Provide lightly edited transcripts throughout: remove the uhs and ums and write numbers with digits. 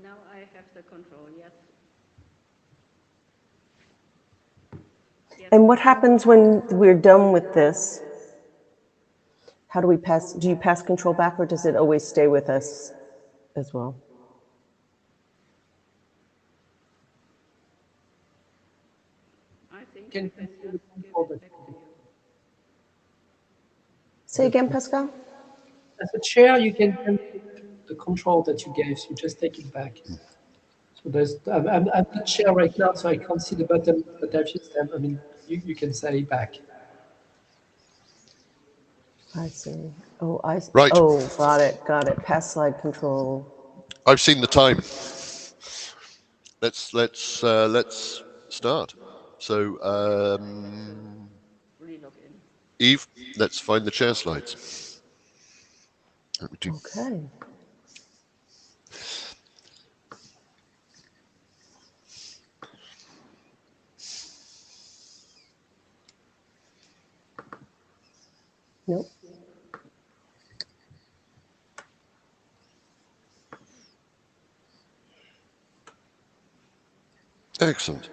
Now I have the control, yes. Yes. And what happens when we're done with this? How do we pass? Do you pass control back, or does it always stay with us as well? I think Can I can just give control it that back to you. Say again, Pascal? as a chair, you can keep the control that you gave, so you just take it back. So there's, I'm the chair right now, so I can't see the button, but I've used them. I mean, you can say back. I see. Oh, Right. oh, got it, got it. Pass slide control. I've seen the time. Let's start. So, Relog in. Eve, let's find the chair slides. Let me do. Okay. Nope. Excellent.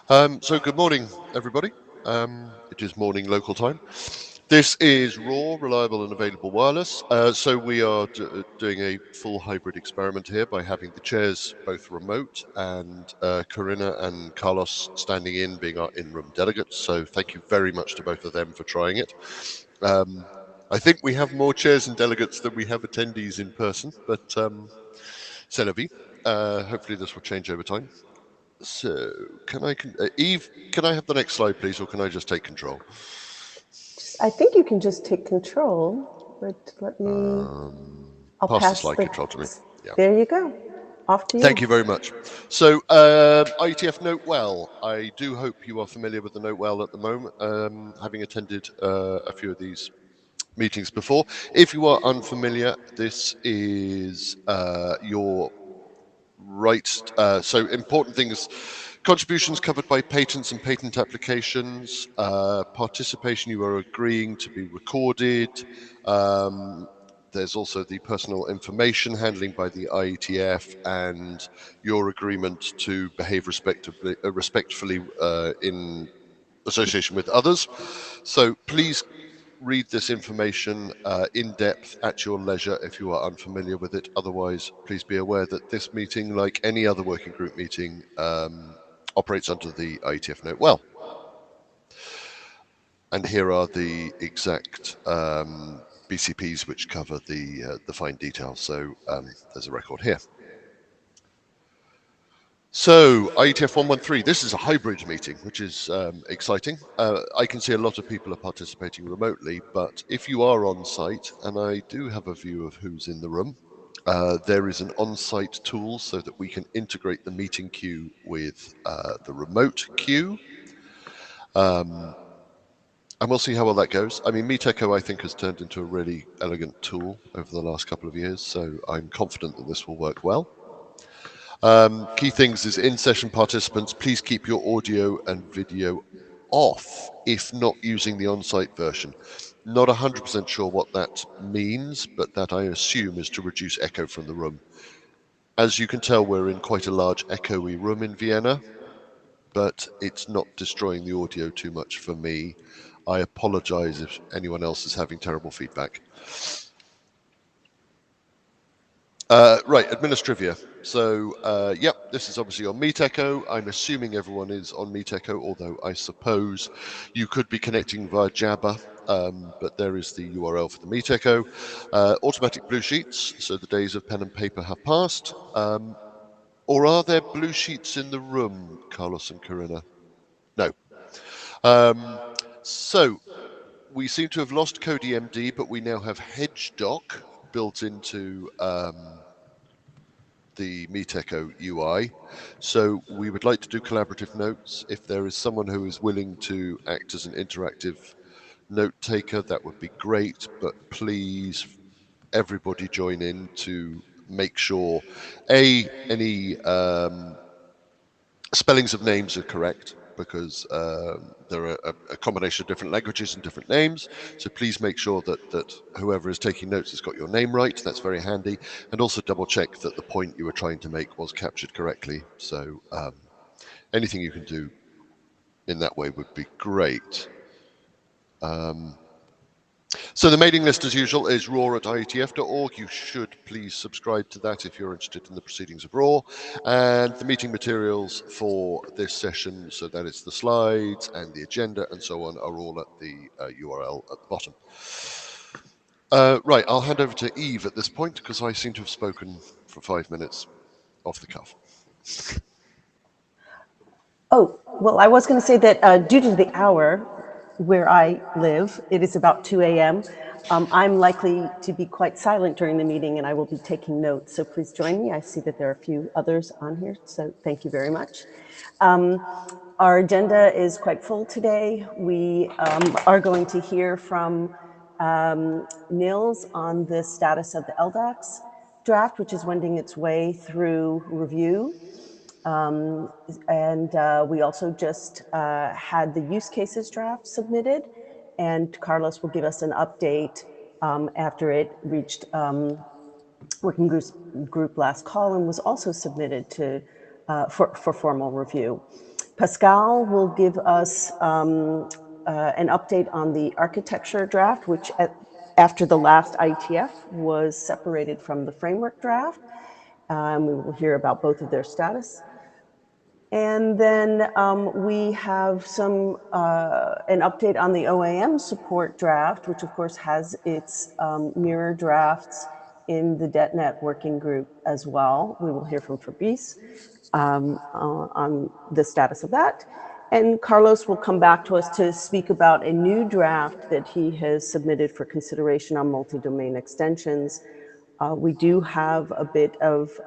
So good morning, everybody. It is morning local time. This is raw, reliable and available wireless. So we are doing a full hybrid experiment here by having the chairs both remote and Corinna and Carlos standing in, being our in-room delegates. So thank you very much to both of them for trying it. I think we have more chairs and delegates than we have attendees in person, but c'est la vie. Hopefully this will change over time. So Eve, can I have the next slide, please, or can I just take control? I think you can just take control, but let me. I'll Pass the pass slide control to me. Yeah. There you go. Off to you. Thank you very much. So, IETF Note Well. I do hope you are familiar with the Note Well at the moment, having attended a few of these meetings before. If you are unfamiliar, this is your right. So important things: contributions covered by patents and patent applications, participation you are agreeing to be recorded. There's also the personal information handling by the IETF and your agreement to behave respectfully in association with others. So please read this information in depth at your leisure if you are unfamiliar with it. Otherwise, please be aware that this meeting, like any other working group meeting, operates under the IETF Note Well. And here are the exact BCPs which cover the fine details. So there's a record here. So IETF 113, this is a hybrid meeting, which is exciting. I can see a lot of people are participating remotely, but if you are on site, and I do have a view of who's in the room, there is an on-site tool so that we can integrate the meeting queue with the remote queue. And we'll see how well that goes. I mean, MeetEcho, I think, has turned into a really elegant tool over the last couple of years, so I'm confident that this will work well. Key things is in-session participants, please keep your audio and video off if not using the on-site version. Not 100% sure what that means, but that I assume is to reduce echo from the room. As you can tell, we're in quite a large echoey room in Vienna, but it's not destroying the audio too much for me. I apologize if anyone else is having terrible feedback. Right, administrivia. So, yep, this is obviously on MeetEcho. I'm assuming everyone is on MeetEcho, although I suppose you could be connecting via Jabber, but there is the URL for the MeetEcho. Automatic blue sheets, so the days of pen and paper have passed. Or are there blue sheets in the room, Carlos and Corinna? No. So, we seem to have lost CodeMD, but we now have HedgeDoc built into the MeetEcho UI. So we would like to do collaborative notes. If there is someone who is willing to act as an interactive note taker, that would be great. But please, everybody join in to make sure, any spellings of names are correct, because there are a combination of different languages and different names. So please make sure that whoever is taking notes has got your name right. That's very handy. And also double check that the point you were trying to make was captured correctly. So anything you can do in that way would be great. So the mailing list, as usual, is raw@ietf.org. You should please subscribe to that if you're interested in the proceedings of RAW. And the meeting materials for this session, so that is the slides and the agenda and so on, are all at the URL at the bottom. Right, I'll hand over to Eve at this point because I seem to have spoken for 5 minutes off the cuff. Oh, well, I was going to say that due to the hour where I live, it is about 2 a.m. I'm likely to be quite silent during the meeting and I will be taking notes. So please join me. I see that there are a few others on here, so thank you very much. Our agenda is quite full today. We are going to hear from Nils on the status of the LDAX draft, which is wending its way through review. We also just had the use cases draft submitted, and Carlos will give us an update after it reached working group last call and was also submitted to for formal review. Pascal will give us an update on the architecture draft, which after the last IETF was separated from the framework draft. We will hear about both of their status. And then we have an update on the OAM support draft, which of course has its mirror drafts in the DetNet working group as well. We will hear from Fabrice on the status of that. And Carlos will come back to us to speak about a new draft that he has submitted for consideration on multi-domain extensions. We do have a bit of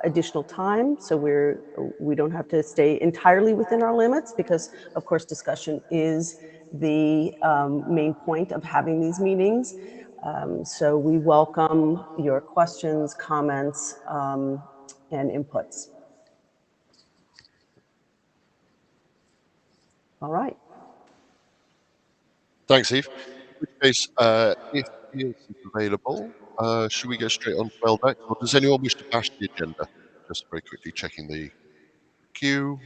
additional time, so we don't have to stay entirely within our limits because, of course, discussion is the main point of having these meetings. So we welcome your questions, comments, and inputs. All right. Thanks, Eve. In which case, if Niels is available, should we go straight on to LDAX, or does anyone wish to bash the agenda? Just very quickly checking the queue.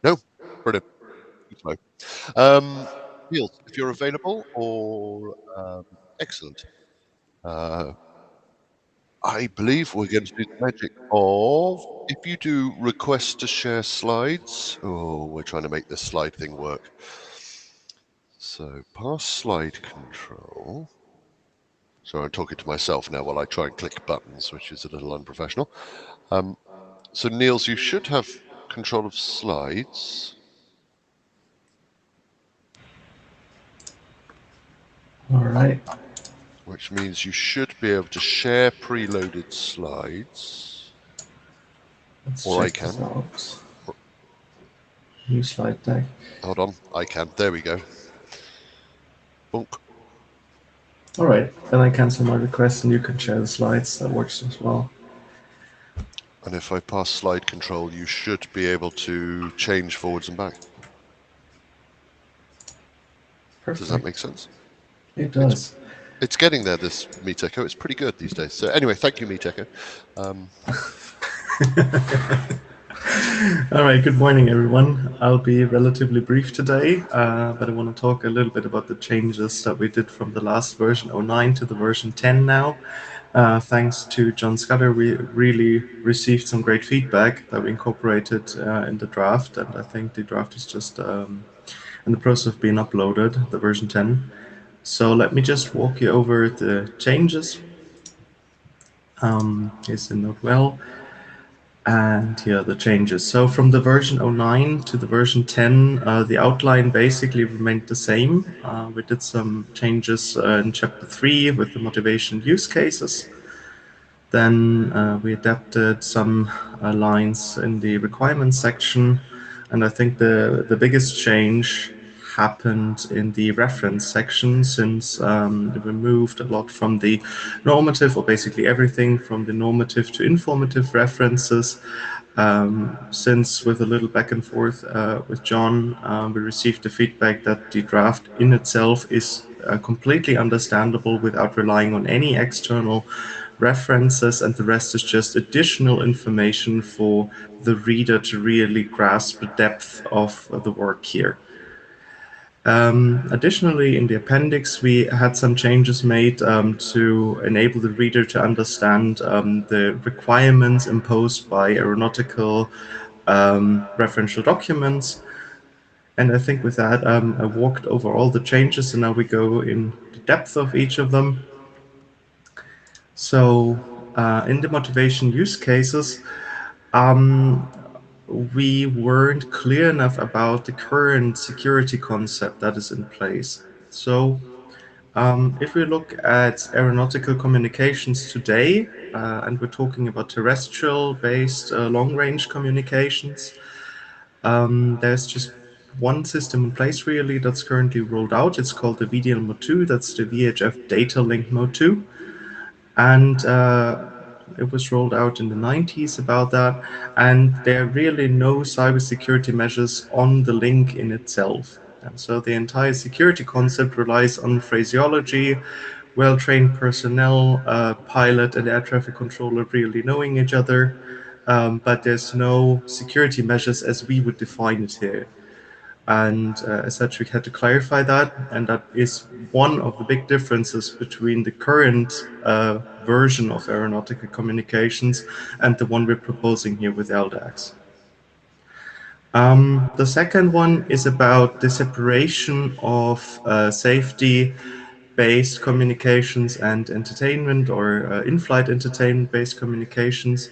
No? Brilliant. Good flow. Niels, if you're available, or excellent. I believe we're going to do the magic of, if you do request to share slides, oh, we're trying to make this slide thing work. So pass slide control. So I'm talking to myself now while I try and click buttons, which is a little unprofessional. So Niels, you should have control of slides. All right. Which means you should be able to share preloaded slides. Let's or I check this can. out. New slide deck. Hold on, I can. There we go. Bonk. All right, then I cancel my request and you can share the slides. That works as well. And if I pass slide control, you should be able to change forwards and back. Perfect. Does that make sense? It does. It's getting there, this Meet Echo. It's pretty good these days. So anyway, thank you, Meet Echo. All right, good morning, everyone. I'll be relatively brief today, but I want to talk a little bit about the changes that we did from the last version 09 to the version 10 now. Thanks to John Scudder, we really received some great feedback that we incorporated in the draft, and I think the draft is just in the process of being uploaded, the version 10. So let me just walk you over the changes. Here's the note well. And here are the changes. So from the version 09 to the version 10, the outline basically remained the same. We did some changes in chapter 3 with the motivation use cases. Then we adapted some lines in the requirements section. And I think the biggest change happened in the reference section, since we moved a lot from the normative, or basically everything from the normative to informative references. Since with a little back and forth with John, we received the feedback that the draft in itself is completely understandable without relying on any external references, and the rest is just additional information for the reader to really grasp the depth of the work here. Additionally, in the appendix, we had some changes made to enable the reader to understand the requirements imposed by aeronautical referential documents. And I think with that, I walked over all the changes, and now we go in the depth of each of them. So in the motivation use cases, we weren't clear enough about the current security concept that is in place. So if we look at aeronautical communications today, and we're talking about terrestrial-based long-range communications, there's just one system in place really that's currently rolled out. It's called the VDL Mode 2. That's the VHF Data Link Mode 2. And it was rolled out in the 90s about that. And there are really no cybersecurity measures on the link in itself. And so the entire security concept relies on phraseology, well-trained personnel, pilot and air traffic controller really knowing each other, but there's no security measures as we would define it here. And as such, we had to clarify that, and that is one of the big differences between the current version of aeronautical communications and the one we're proposing here with LDAX. The second one is about the separation of safety-based communications and entertainment or in-flight entertainment-based communications.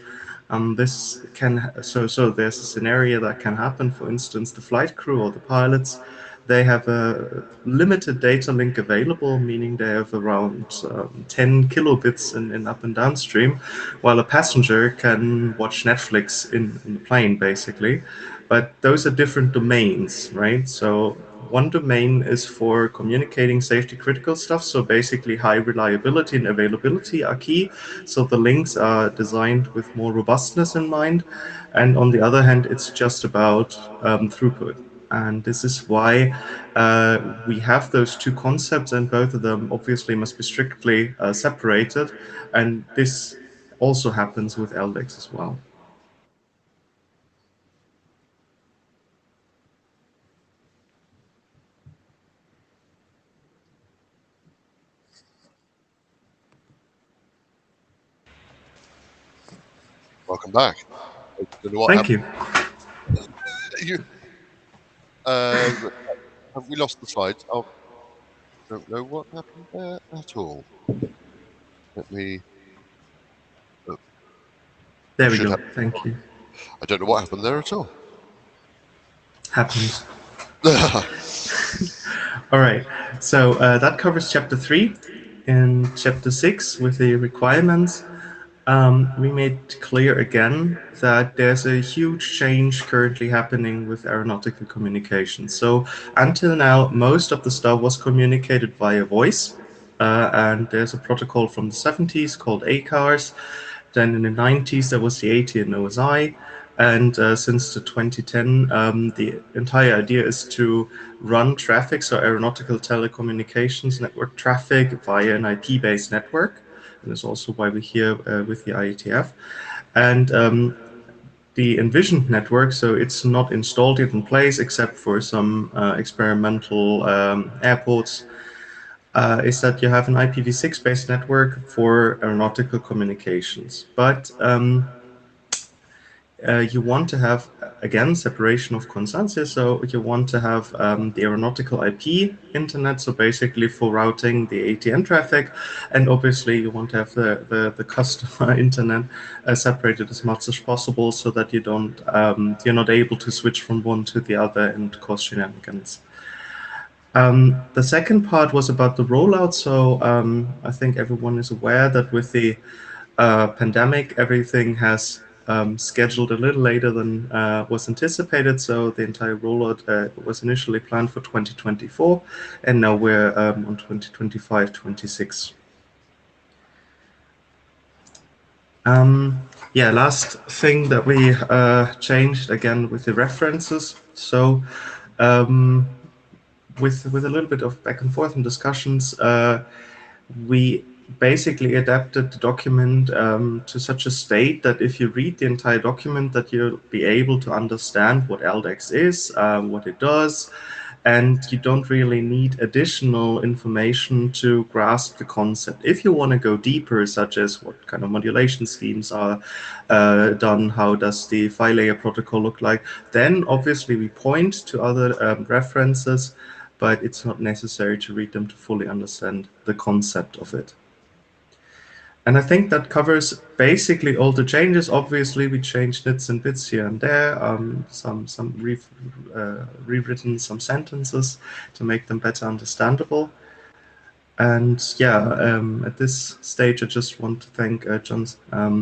This can so there's a scenario that can happen. For instance, the flight crew or the pilots, they have a limited data link available, meaning they have around 10 kilobits in up and downstream, while a passenger can watch Netflix in the plane, basically. But those are different domains, right? So one domain is for communicating safety critical stuff. So basically high reliability and availability are key. So the links are designed with more robustness in mind. And on the other hand, it's just about throughput. And this is why we have those two concepts, and both of them obviously must be strictly separated. And this also happens with LDAX as well. Welcome back. Thank you. Have we lost the slides? I don't know what happened there at all. Let me... Oh. There we go. Thank you. I don't know what happened there at all. Happens. All right. So that covers Chapter 3. In Chapter 6, with the requirements, we made clear again that there's a huge change currently happening with aeronautical communication. So until now, most of the stuff was communicated via voice, and there's a protocol from the 70s called ACARS. Then in the 90s, there was the AT and OSI. And since the 2010, the entire idea is to run traffic, so aeronautical telecommunications network traffic via an IP-based network. And that's also why we're here with the IETF. And the envisioned network, so it's not installed yet in place except for some experimental airports, is that you have an IPv6 based network for aeronautical communications. But you want to have, again, separation of consensus. So you want to have the aeronautical IP internet, so basically for routing the ATN traffic. And obviously you want to have the customer internet separated as much as possible so that you don't, you're not able to switch from one to the other and cause shenanigans. The second part was about the rollout. So I think everyone is aware that with the pandemic, everything has scheduled a little later than was anticipated. So the entire rollout was initially planned for 2024, and now we're on 2025-26. Yeah, last thing that we changed again with the references. So with a little bit of back and forth and discussions, we basically adapted the document to such a state that if you read the entire document, that you'll be able to understand what LDAX is, what it does, and you don't really need additional information to grasp the concept. If you want to go deeper, such as what kind of modulation schemes are done, how does the file layer protocol look like, then obviously we point to other references, but it's not necessary to read them to fully understand the concept of it. And I think that covers basically all the changes. Obviously, we changed nits and bits here and there, rewritten some sentences to make them better understandable. And yeah, at this stage, I just want to thank John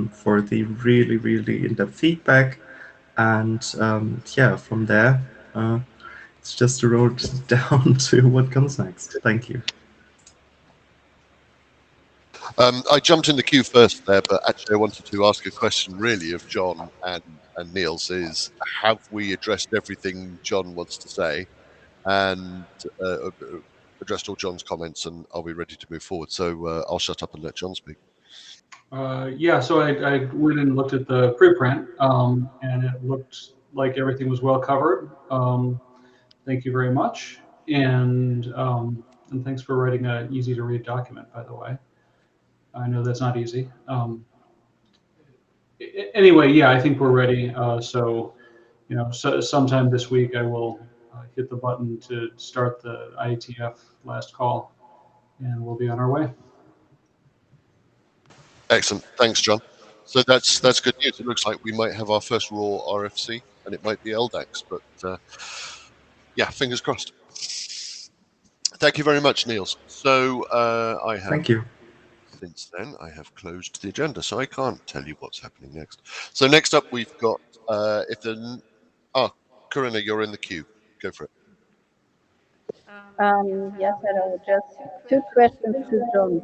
for the really, really in-depth feedback. And yeah, from there, it's just a road down to what comes next. Thank you. I jumped in the queue first there, but actually I wanted to ask a question really of John and Niels is, have we addressed everything John wants to say and addressed all John's comments, and are we ready to move forward? So I'll shut up and let John speak. Yeah, so I went and looked at the preprint, and it looked like everything was well covered. Thank you very much, and thanks for writing an easy to read document, by the way. I know that's not easy. Anyway, yeah, I think we're ready. So, you know, sometime this week I will hit the button to start the IETF last call, and we'll be on our way. Excellent, thanks, John. So that's good news. It looks like we might have our first raw RFC, and it might be LDAX, but yeah, fingers crossed. Thank you very much, Niels. So I have. Thank you. Since then, I have closed the agenda, so I can't tell you what's happening next. So next up, we've got Corinna, you're in the queue. Go for it. Yes, hello. Just two questions to John.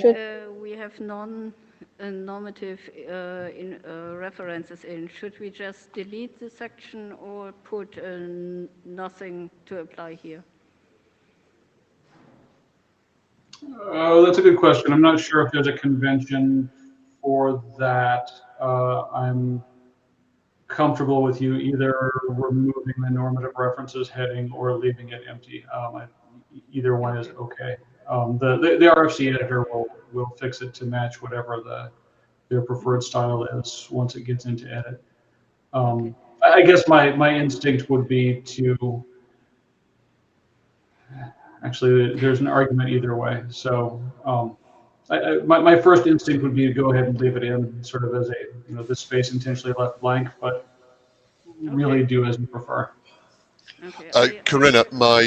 Should we have non-normative references in? Should we just delete the section or put nothing to apply here? That's a good question. I'm not sure if there's a convention for that. I'm comfortable with you either removing the normative references heading or leaving it empty. Either one is okay. The RFC editor will fix it to match whatever their preferred style is once it gets into edit. I guess my instinct would be to, actually there's an argument either way. So my first instinct would be to go ahead and leave it in sort of as a, you know, this space intentionally left blank, but really do as you prefer. Okay. Corinna, my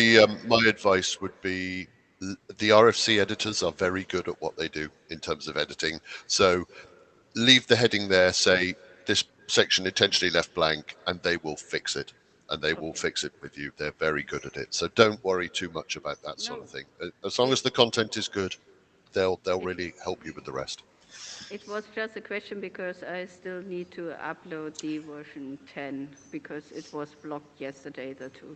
advice would be the RFC editors are very good at what they do in terms of editing. So leave the heading there, say this section intentionally left blank, and they will fix it. And they will fix it with you. They're very good at it. So don't worry too much about that sort of thing. As long as the content is good, they'll really help you with the rest. It was just a question because I still need to upload the version 10 because it was blocked yesterday, the tool.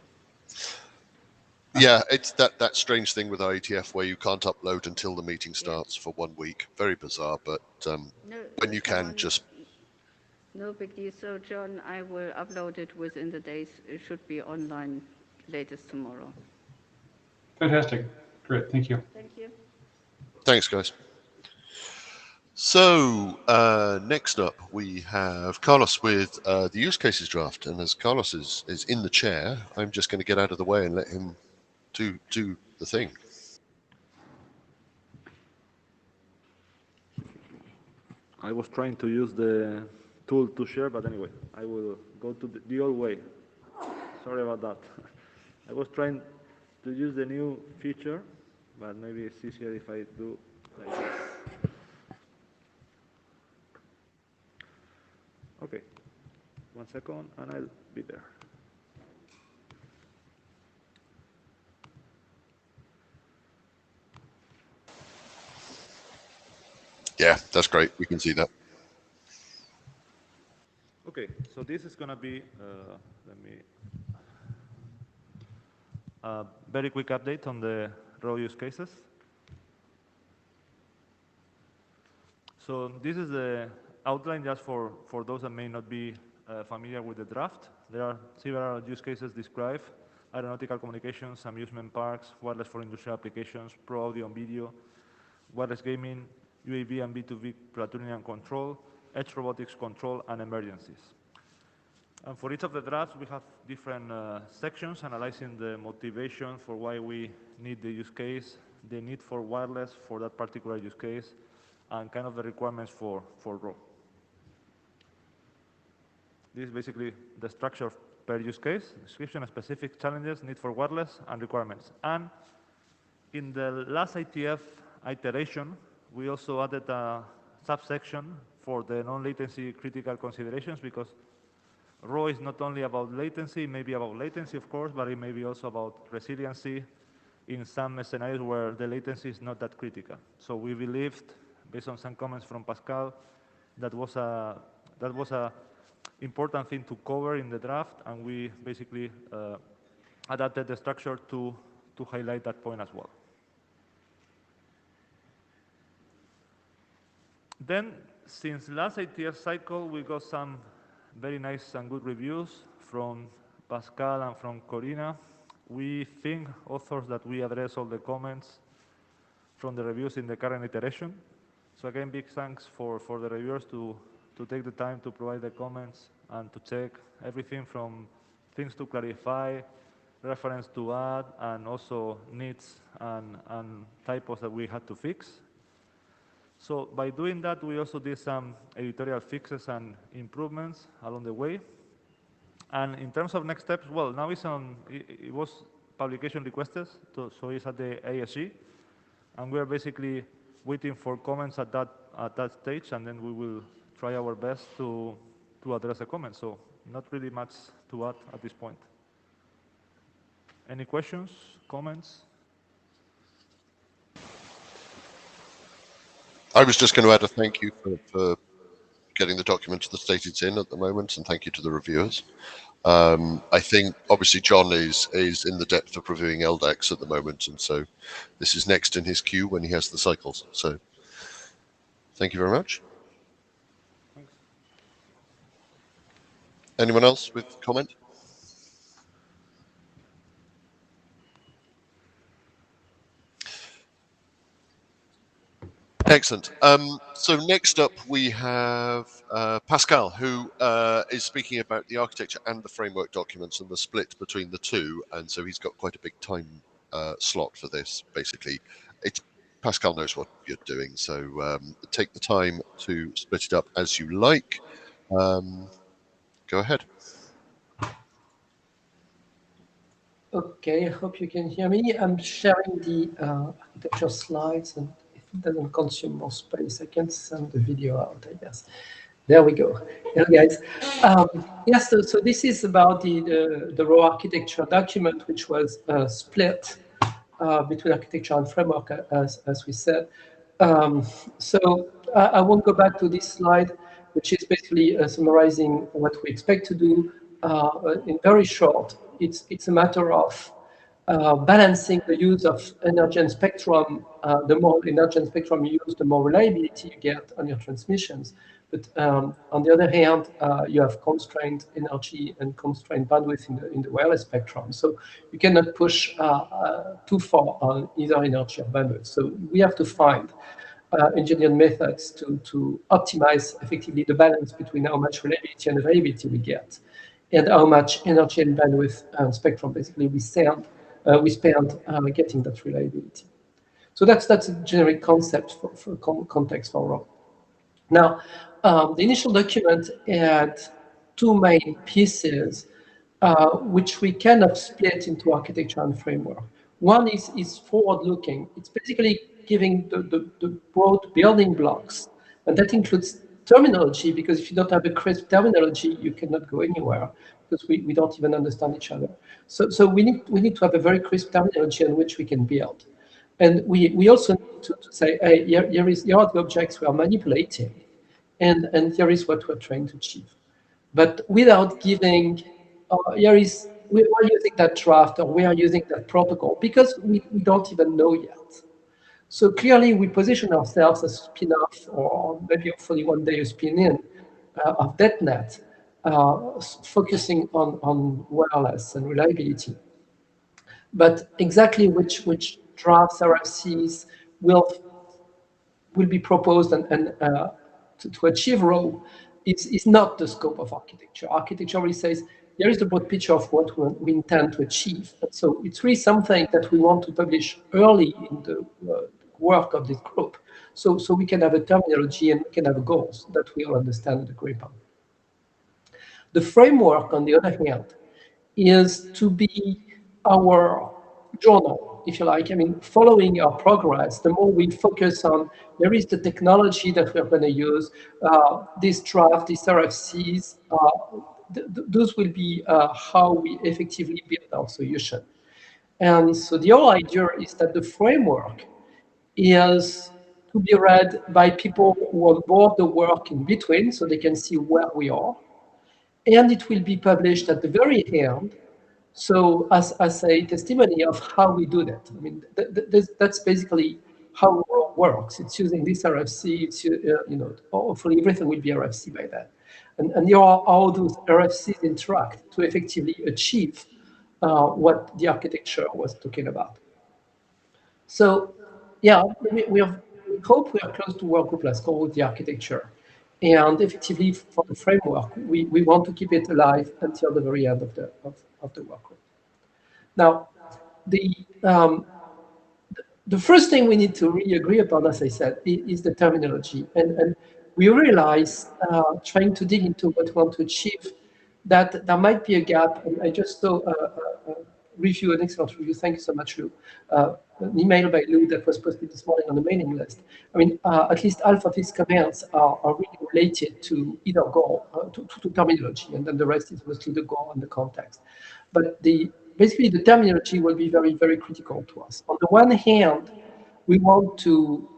Yeah, it's that strange thing with IETF where you can't upload until the meeting starts for 1 week. Very bizarre, but when you can, just... No big deal. So, John, I will upload it within the days. It should be online latest tomorrow. Fantastic. Great. Thank you. Thank you. Thanks, guys. So next up, we have Carlos with the use cases draft. And as Carlos is in the chair, I'm just going to get out of the way and let him do the thing. I was trying to use the tool to share, but anyway, I will go to the old way. Sorry about that. I was trying to use the new feature, but maybe it's easier if I do like this. Okay, 1 second, and I'll be there. Yeah, that's great. We can see that. Okay, so this is going to be, let me, a very quick update on the raw use cases. So this is the outline just for those that may not be familiar with the draft. There are several use cases described: aeronautical communications, amusement parks, wireless for industrial applications, pro audio and video, wireless gaming, UAV and B2B platooning and control, edge robotics control, and emergencies. And for each of the drafts, we have different sections analyzing the motivation for why we need the use case, the need for wireless for that particular use case, and kind of the requirements for RAW. This is basically the structure per use case: description, specific challenges, need for wireless, and requirements. And in the last IETF iteration, we also added a subsection for the non-latency critical considerations, because RAW is not only about latency, it may be about latency, of course, but it may be also about resiliency in some scenarios where the latency is not that critical. So we believed, based on some comments from Pascal, that was a important thing to cover in the draft, and we basically adapted the structure to highlight that point as well. Then, since last IETF cycle, we got some very nice and good reviews from Pascal and from Corina. We think, authors, that we address all the comments from the reviews in the current iteration. So again, big thanks for the reviewers to take the time to provide the comments and to check everything from things to clarify, reference to add, and also needs and typos that we had to fix. So by doing that, we also did some editorial fixes and improvements along the way. And in terms of next steps, well, now it was publication requested, so it's at the ASG, and we are basically waiting for comments at that stage, and then we will try our best to address the comments. So not really much to add at this point. Any questions, comments? I was just going to add a thank you for getting the document to the state it's in at the moment, and thank you to the reviewers. I think obviously John is in the depth of reviewing LDACs at the moment, and so this is next in his queue when he has the cycles. So thank you very much. Thanks. Anyone else with comment? Excellent. So next up we have Pascal, who is speaking about the architecture and the framework documents and the split between the two, and so he's got quite a big time slot for this. Basically, Pascal knows what you're doing, so take the time to split it up as you like. Go ahead. Okay, I hope you can hear me. I'm sharing the architecture slides, and if it doesn't consume more space, I can send the video out, I guess. There we go. Hello, guys. Yes, so this is about the raw architecture document, which was split between architecture and framework, as we said. So I won't go back to this slide, which is basically summarizing what we expect to do in very short. It's a matter of balancing the use of energy and spectrum. The more energy and spectrum you use, the more reliability you get on your transmissions. But on the other hand, you have constrained energy and constrained bandwidth in the wireless spectrum. So you cannot push too far on either energy or bandwidth. So we have to find engineered methods to optimize effectively the balance between how much reliability and availability we get, and how much energy and bandwidth and spectrum basically we spend getting that reliability. So that's a generic concept for context for RAW. Now, the initial document had two main pieces, which we kind of split into architecture and framework. One is forward-looking. It's basically giving the broad building blocks, and that includes terminology, because if you don't have a crisp terminology, you cannot go anywhere, because we don't even understand each other. So we need to have a very crisp terminology on which we can build. And we also need to say, hey, here are the objects we are manipulating, and here is what we're trying to achieve. But without giving, we are using that draft or we are using that protocol, because we don't even know yet. So clearly we position ourselves as spin-off, or maybe hopefully one day a spin-in of DetNet, focusing on wireless and reliability. But exactly which drafts RFCs will be proposed and to achieve RAW is not the scope of architecture. Architecture really says, here is the broad picture of what we intend to achieve. And so it's really something that we want to publish early in the work of this group. So we can have a terminology and we can have goals that we all understand and agree upon. The framework, on the other hand, is to be our journal, if you like. I mean, following our progress, the more we focus on, there is the technology that we're going to use, this draft, these RFCs, those will be how we effectively build our solution. And so the whole idea is that the framework is to be read by people who are on board the work in between, so they can see where we are. And it will be published at the very end, so as a testimony of how we do that. I mean, that's basically how it works. It's using this RFC. It's hopefully everything will be RFC by then, and how those RFCs interact to effectively achieve what the architecture was talking about. So, yeah, we hope we are close to work group last call with the architecture. And effectively, for the framework, we want to keep it alive until the very end of the work group. Now, the first thing we need to really agree upon, as I said, is the terminology. And we realize, trying to dig into what we want to achieve, that there might be a gap. And I just saw an excellent review. Thank you so much, Lou. An email by Lou that was posted this morning on the mailing list. I mean, at least half of his comments are really related to either goal, to terminology, and then the rest is mostly the goal and the context. But basically the terminology will be very, very critical to us. On the one hand, we want to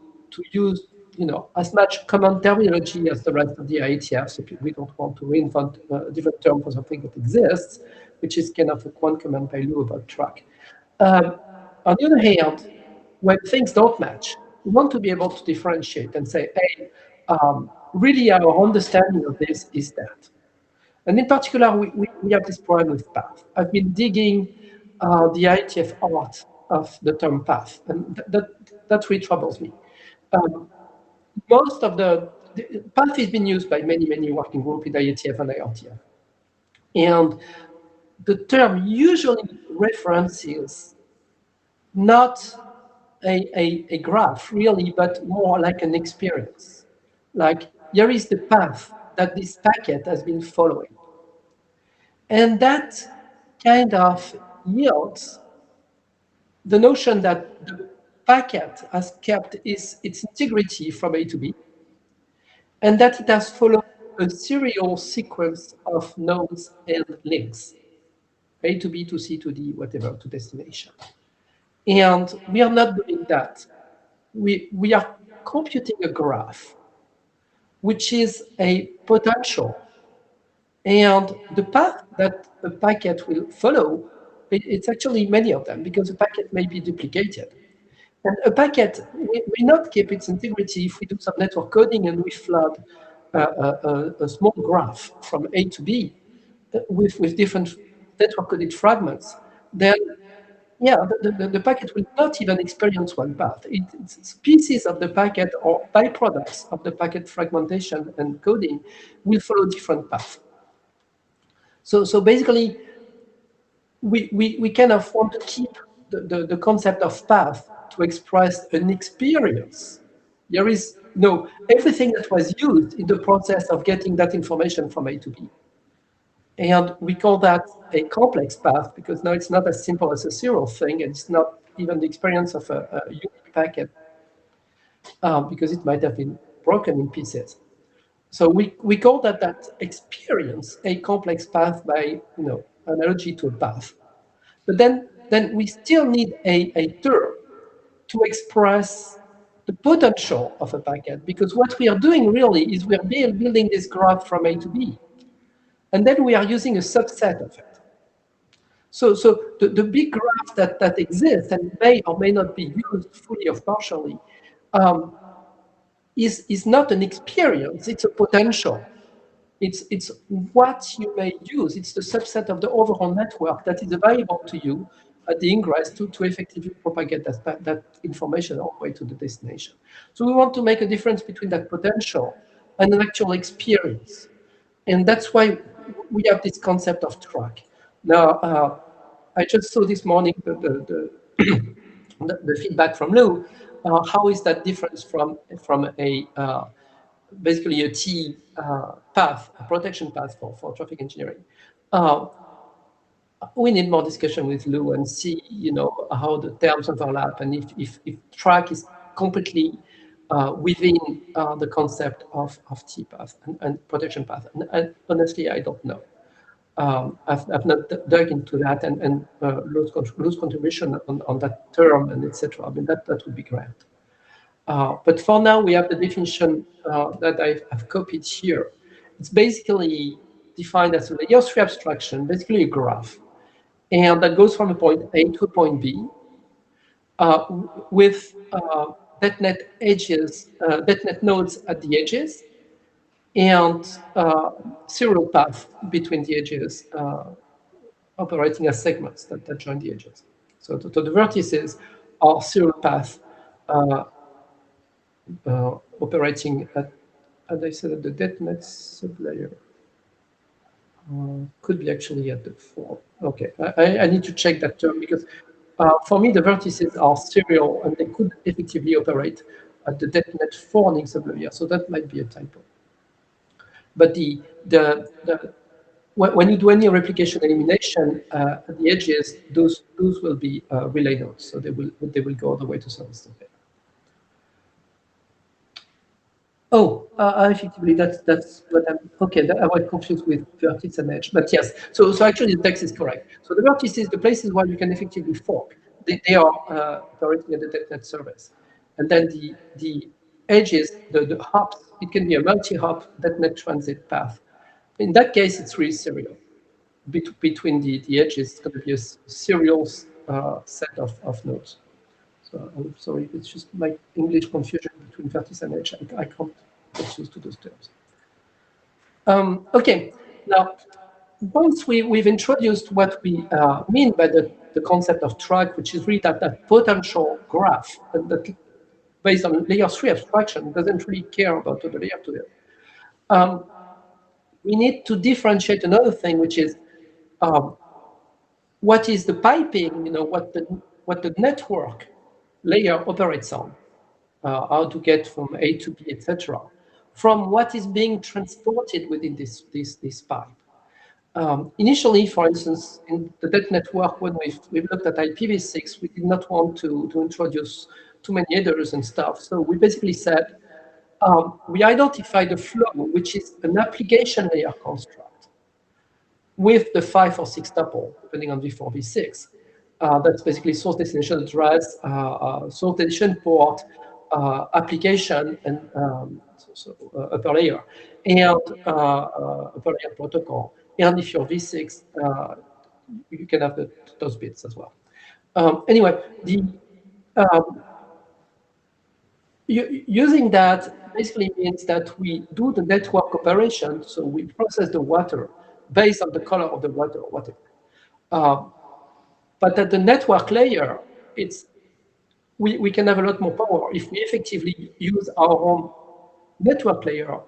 use as much common terminology as the rest of the IETF, so we don't want to reinvent a different term for something that exists, which is kind of one comment by Lou about track. On the other hand, when things don't match, we want to be able to differentiate and say, hey, really our understanding of this is that. And in particular, we have this problem with path. I've been digging the IETF art of the term path, and that really troubles me. Most of the path has been used by many working groups in IETF and IRTF. And the term usually references not a graph, really, but more like an experience. Like, here is the path that this packet has been following. And that kind of yields the notion that the packet has kept its integrity from A to B, and that it has followed a serial sequence of nodes and links, A to B to C to D, whatever, to destination. And we are not doing that. We are computing a graph, which is a potential. And the path that a packet will follow, it's actually many of them, because a packet may be duplicated. And a packet will not keep its integrity if we do some network coding and we flood a small graph from A to B with different network coded fragments. Then, yeah, the packet will not even experience one path. It's pieces of the packet or byproducts of the packet fragmentation and coding will follow different paths. So basically, we kind of want to keep the concept of path to express an experience. There is everything that was used in the process of getting that information from A to B. And we call that a complex path, because now it's not as simple as a serial thing, and it's not even the experience of a unique packet, because it might have been broken in pieces. So we call that experience a complex path by analogy to a path. But then we still need a term to express the potential of a packet, because what we are doing really is we are building this graph from A to B, and then we are using a subset of it. So the big graph that exists and may or may not be used fully or partially is not an experience, it's a potential. It's what you may use. It's the subset of the overall network that is available to you at the ingress to effectively propagate that information all the way to the destination. So we want to make a difference between that potential and an actual experience. And that's why we have this concept of track. Now, I just saw this morning the feedback from Lou. How is that different from a basically a T path, a protection path for traffic engineering? We need more discussion with Lou and see, how the terms overlap, and if track is completely within the concept of T path and protection path. And honestly, I don't know. I've not dug into that, and Lou's contribution on that term and etc. I mean, that would be great. But for now, we have the definition that I've copied here. It's basically defined as a layer 3 abstraction, basically a graph. And that goes from a point A to a point B with DetNet edges, DetNet nodes at the edges, and serial path between the edges operating as segments that join the edges. So the vertices are serial path operating at, as I said, at the DetNet sublayer. Could be actually at the 4. Okay, I need to check that term, because for me the vertices are serial and they could effectively operate at the DetNet 4 link sublayer. So that might be a typo. But when you do any replication elimination at the edges, those will be relay nodes, so they will go all the way to service layer. Oh, effectively, that's what I'm, okay, I was confused with vertex and edge, but yes, so actually the text is correct. So the vertices, the places where you can effectively fork, they are operating at the DetNet service. And then the edges, the hops, it can be a multi-hop DetNet transit path. In that case, it's really serial. Between the edges, it's going to be a serial set of nodes. So I'm sorry, it's just my English confusion between vertex and edge. I can't get used to those terms. Okay, now once we've introduced what we mean by the concept of track, which is really that potential graph that based on layer 3 abstraction doesn't really care about the layer 2. We need to differentiate another thing, which is what is the piping, what the network layer operates on, how to get from A to B, etc., from what is being transported within this pipe. Initially, for instance, in the DET network, when we've looked at IPv6, we did not want to introduce too many headers and stuff. So we basically said, we identified a flow, which is an application layer construct with the 5 or 6 tuple, depending on v4, v6. That's basically source destination address, source destination port, application, and upper layer, and upper layer protocol. And if you're v6, you can have those bits as well. Anyway, using that basically means that we do the network operation, so we process the water based on the color of the water or whatever. But at the network layer, we can have a lot more power if we effectively use our own network layer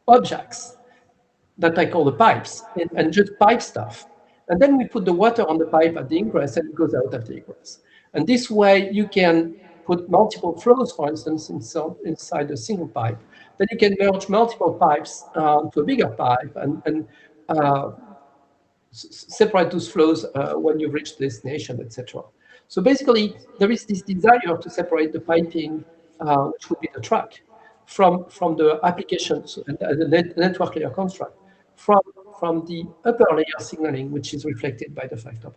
objects that I call the pipes, and just pipe stuff. And then we put the water on the pipe at the ingress, and it goes out at the egress. And this way, you can put multiple flows, for instance, inside a single pipe. Then you can merge multiple pipes to a bigger pipe and separate those flows when you reach the destination, etc. So basically, there is this desire to separate the piping, which would be the track, from the applications and the network layer construct, from the upper layer signaling, which is reflected by the 5 tuple.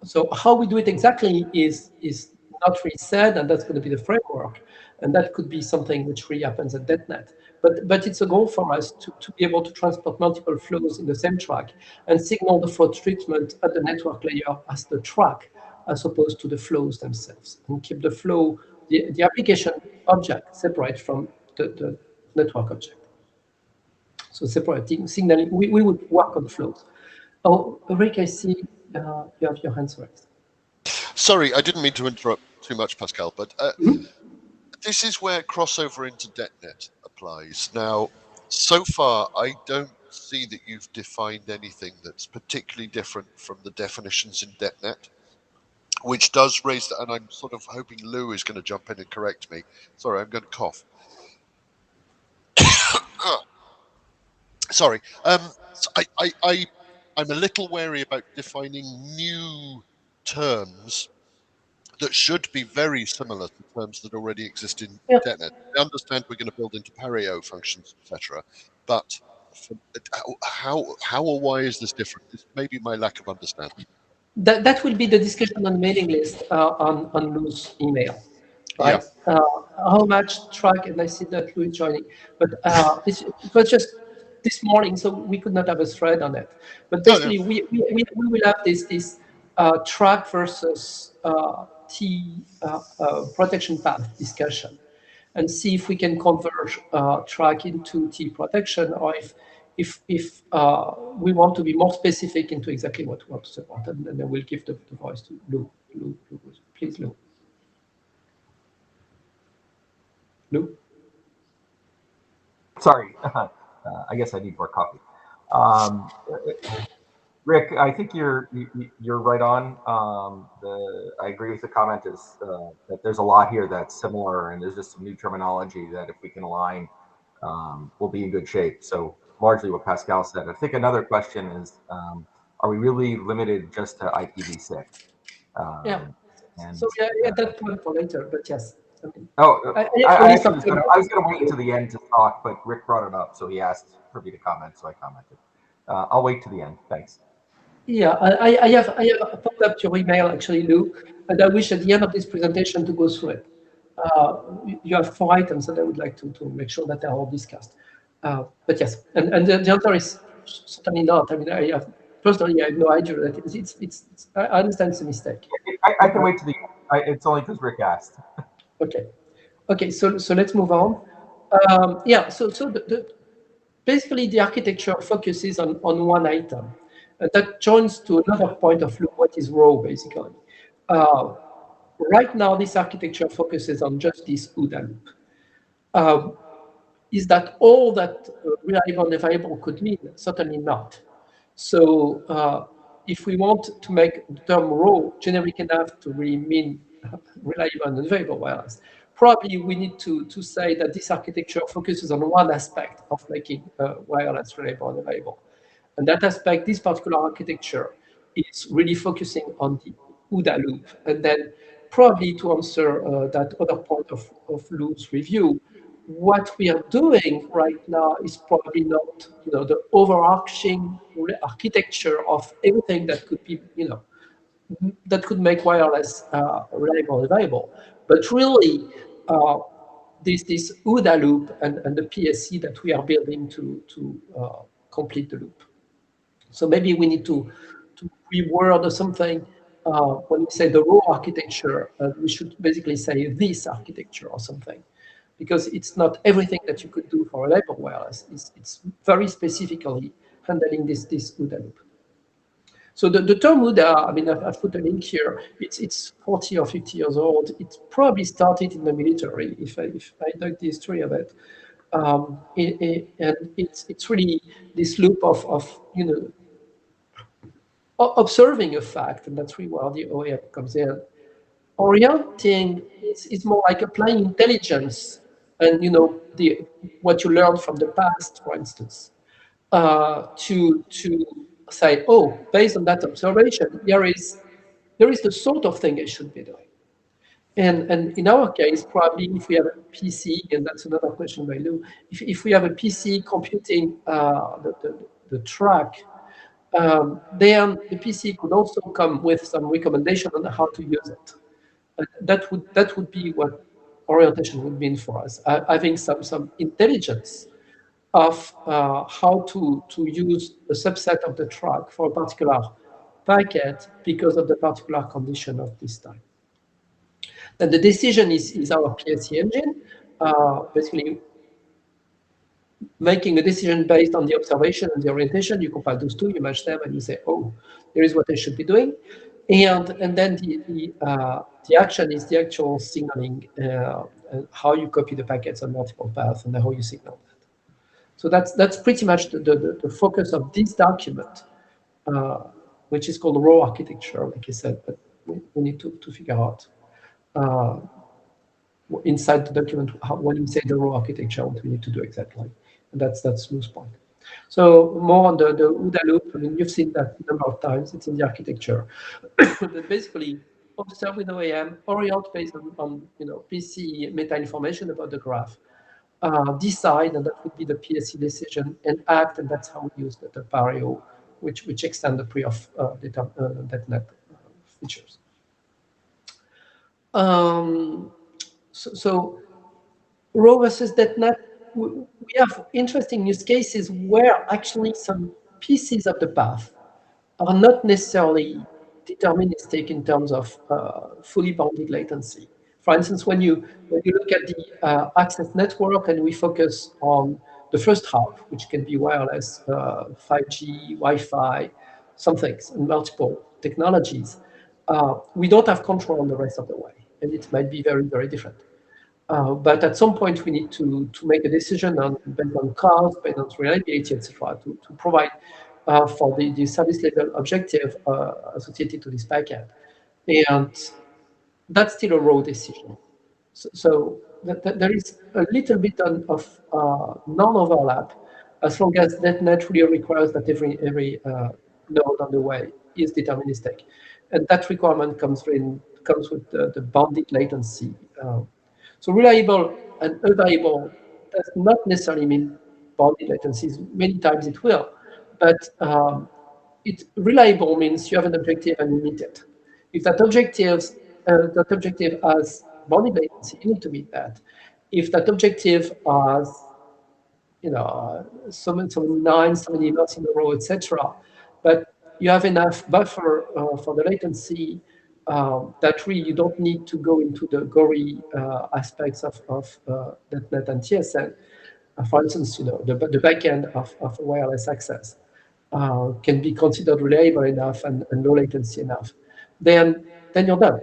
So how we do it exactly is not really said, and that's going to be the framework. And that could be something which really happens at .NET. But it's a goal for us to be able to transport multiple flows in the same track and signal the flow treatment at the network layer as the track, as opposed to the flows themselves, and keep the flow, the application object separate from the network object. So separating signaling, we would work on flows. Oh, Rick, I see you have your hands raised. Sorry, I didn't mean to interrupt too much, Pascal, but this is where crossover into .NET applies. Now, so far, I don't see that you've defined anything that's particularly different from the definitions in .NET, which does raise that, and I'm sort of hoping Lou is going to jump in and correct me. Sorry, I'm going to cough. Sorry. So I'm a little wary about defining new terms that should be very similar to terms that already exist in .NET. I understand we're going to build into Pareo functions, etc. But how or why is this different? This may be my lack of understanding. That will be the discussion on the mailing list on Lou's email, right? Yeah. How much track, and I see that Lou is joining, but it was just this morning, so we could not have a thread on it. But basically, we will have this track versus T protection path discussion, and see if we can converge track into T protection, or if we want to be more specific into exactly what we want to support, and then we'll give the voice to Lou. Please, Lou. Lou? Sorry, I guess I need more coffee. Rick, I think you're right on. I agree with the comment is that there's a lot here that's similar, and there's just some new terminology that if we can align, we'll be in good shape. So largely what Pascal said. I think another question is, are we really limited just to IPv6? Yeah. And, so yeah, that point for later, but yes. I mean, I was going to wait until the end to talk, but Rick brought it up, so he asked for me to comment, so I commented. I'll wait to the end. Thanks. Yeah, I have popped up your email actually, Lou, and I wish at the end of this presentation to go through it. You have 4 items that I would like to make sure that they're all discussed. But yes, and the answer is certainly not. I mean, personally, I have no idea that it's I understand it's a mistake. I can wait to the end. It's only because Rick asked. Okay. So let's move on. Yeah. So basically the architecture focuses on one item. That joins to another point of view, what is RAW, basically. Right now, this architecture focuses on just this OODA loop. Is that all that reliable and available could mean? Certainly not. So if we want to make the term RAW generic enough to really mean reliable and available wireless, probably we need to say that this architecture focuses on one aspect of making wireless reliable and available. And that aspect, this particular architecture, is really focusing on the OODA loop. And then probably to answer that other point of Lou's review, what we are doing right now is probably not, the overarching architecture of everything that could be, that could make wireless reliable and available. But really, this OODA loop and the PSC that we are building to complete the loop. So maybe we need to reword or something. When we say the RAW architecture, we should basically say this architecture or something, because it's not everything that you could do for reliable wireless. It's very specifically handling this OODA loop. So the term OODA, I mean, I've put a link here. It's 40 or 50 years old. It probably started in the military, if I dug the history of it. And it's really this loop of observing a fact, and that's really where the OEM comes in. Orienting is more like applying intelligence and what you learned from the past, for instance, to say, oh, based on that observation, there is the sort of thing I should be doing. And in our case, probably if we have a PC, and that's another question by Lou, if we have a PC computing the track, then the PC could also come with some recommendation on how to use it. That would be what orientation would mean for us, having some intelligence of how to use a subset of the track for a particular packet because of the particular condition of this time. Then the decision is our PSC engine, basically making a decision based on the observation and the orientation. You compile those two, you match them, and you say, oh, here is what I should be doing. And then the action is the actual signaling, how you copy the packets on multiple paths and how you signal that. So that's pretty much the focus of this document, which is called raw architecture, like I said, but we need to figure out inside the document when you say the raw architecture, what we need to do exactly. And that's Lou's point. So more on the OODA loop. I mean, you've seen that a number of times. It's in the architecture. But basically, observe with OAM, orient based on PC meta information about the graph. Decide, and that would be the PSC decision, and act, and that's how we use the PAREO, which extend the pre-off DetNet features. So RAW versus DetNet, we have interesting use cases where actually some pieces of the path are not necessarily deterministic in terms of fully bounded latency. For instance, when you look at the access network and we focus on the first half, which can be wireless, 5G, Wi-Fi, some things, and multiple technologies, we don't have control on the rest of the way, and it might be very, very different. But at some point, we need to make a decision based on cost, based on reliability, etc., to provide for the service level objective associated to this packet. And that's still a raw decision. So there is a little bit of non-overlap as long as DetNet really requires that every node on the way is deterministic. And that requirement comes with the bounded latency. So reliable and available does not necessarily mean bounded latencies. Many times it will, but reliable means you have an objective and you meet it. If that objective has bounded latency, you need to meet that. If that objective has, so many nodes in a row, etc., but you have enough buffer for the latency that really you don't need to go into the gory aspects of DetNet and TSN. For instance, the backend of wireless access can be considered reliable enough and low latency enough. Then you're done.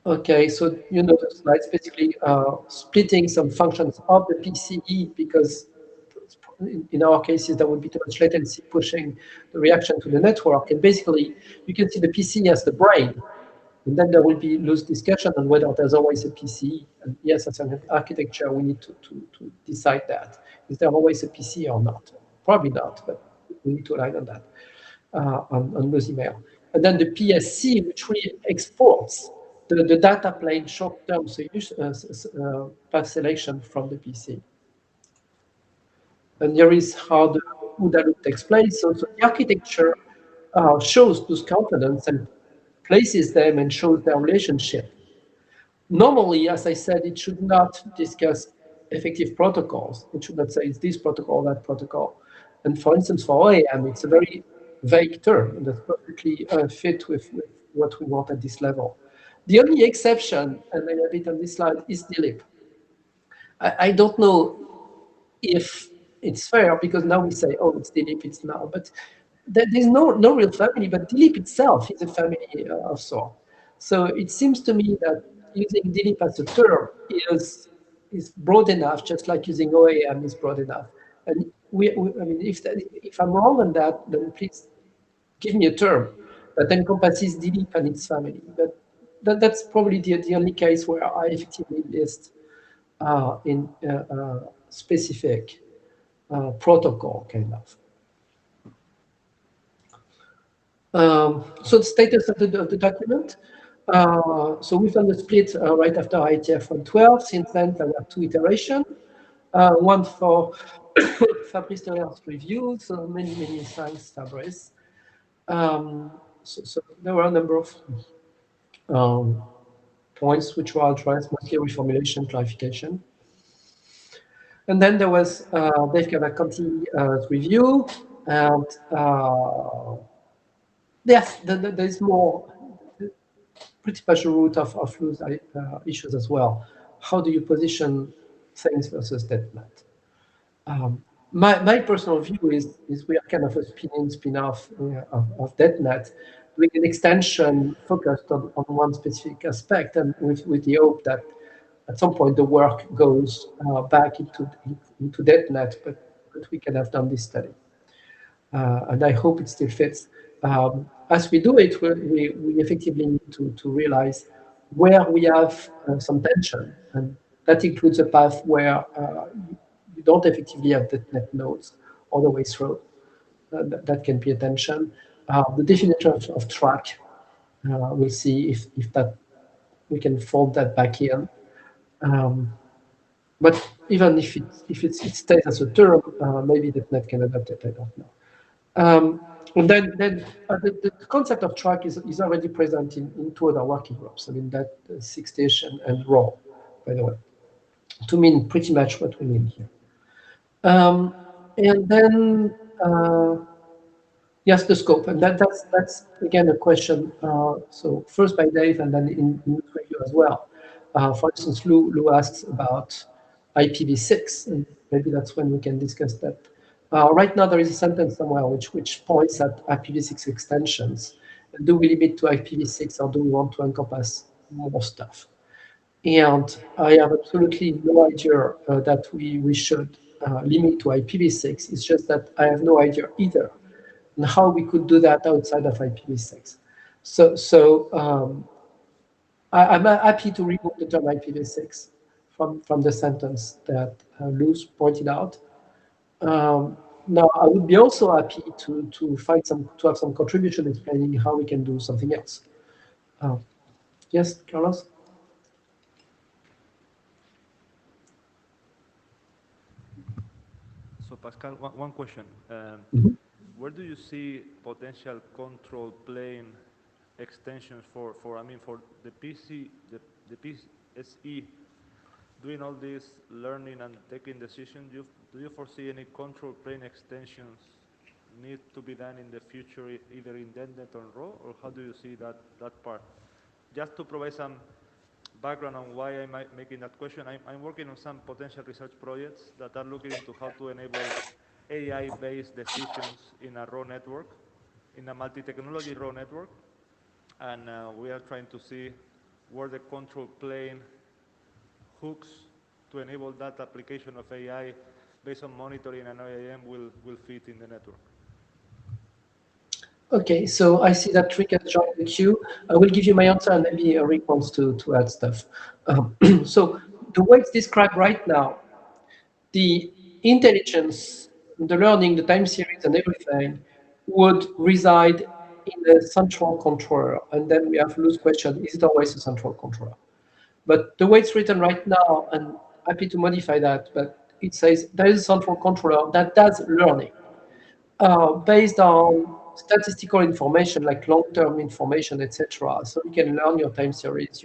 Okay, so the slides basically splitting some functions of the PCE because in our cases there would be too much latency pushing the reaction to the network, and basically you can see the PCE as the brain, and then there will be loose discussion on whether there's always a PCE. And yes, as an architecture, we need to decide that. Is there always a PCE or not? Probably not, but we need to align on that on loose email. And then the PSC, which really exports the data plane short-term path selection from the PC. And here is how the OODA loop takes place. So the architecture shows those components and places them and shows their relationship. Normally, as I said, it should not discuss effective protocols. It should not say it's this protocol, that protocol. And for instance, for OAM, it's a very vague term and that's perfectly fit with what we want at this level. The only exception, and I have it on this slide, is DLIP. I don't know if it's fair because now we say, oh, it's DLIP, it's now, but there's no real family, but DLIP itself is a family of sorts. So it seems to me that using DLIP as a term is broad enough, just like using OAM is broad enough. And I mean, if I'm wrong on that, then please give me a term that encompasses DLIP and its family. But that's probably the only case where I effectively list in specific protocol, kind of. So the status of the document. So we've done the split right after IETF112. Since then, there were 2 iterations. One for Fabrice Delaire's review, so many thanks, Fabrice. So there were a number of points which were addressed, mostly reformulation, clarification. And then there was Dave Cavalcanti's review, and yes, there's more, pretty much a root of loose issues as well. How do you position things versus DetNet? My personal view is we are kind of a spin-off of DetNet, doing an extension focused on one specific aspect, and with the hope that at some point the work goes back into DetNet, but we can have done this study. And I hope it still fits. As we do it, we effectively need to realize where we have some tension, and that includes a path where you don't effectively have the net nodes all the way through. That can be a tension. The definition of track, we'll see if that we can fold that back in. But even if it stays as a term, maybe the net can adapt it. I don't know. And then the concept of track is already present in two other working groups. I mean, that 6-ish and RAW, by the way, to mean pretty much what we mean here. And then, yes, the scope, and that's again a question. So first by Dave, and then in review as well. For instance, Lou asks about IPv6, and maybe that's when we can discuss that. Right now, there is a sentence somewhere which points at IPv6 extensions. Do we limit to IPv6, or do we want to encompass more stuff? And I have absolutely no idea that we should limit to IPv6. It's just that I have no idea either on how we could do that outside of IPv6. So I'm happy to remove the term IPv6 from the sentence that Luz pointed out. Now, I would be also happy to have some contribution explaining how we can do something else. Yes, Carlos? So Pascal, one question. Where do you see potential control plane extensions for the PC, the PSE doing all this learning and taking decisions? Do you foresee any control plane extensions need to be done in the future, either in DetNet or RAW, or how do you see that part? Just to provide some background on why I'm making that question, I'm working on some potential research projects that are looking into how to enable AI-based decisions in a RAW network, in a multi-technology RAW network, and we are trying to see where the control plane hooks to enable that application of AI based on monitoring and IAM will fit in the network. Okay, so I see that Rick has joined the queue. I will give you my answer, and maybe Rick wants to add stuff. So the way it's described right now, the intelligence, the learning, the time series, and everything would reside in a central controller. And then we have Lou's question: is it always a central controller? But the way it's written right now, and happy to modify that, but it says there is a central controller that does learning based on statistical information like long-term information, etc. So you can learn your time series.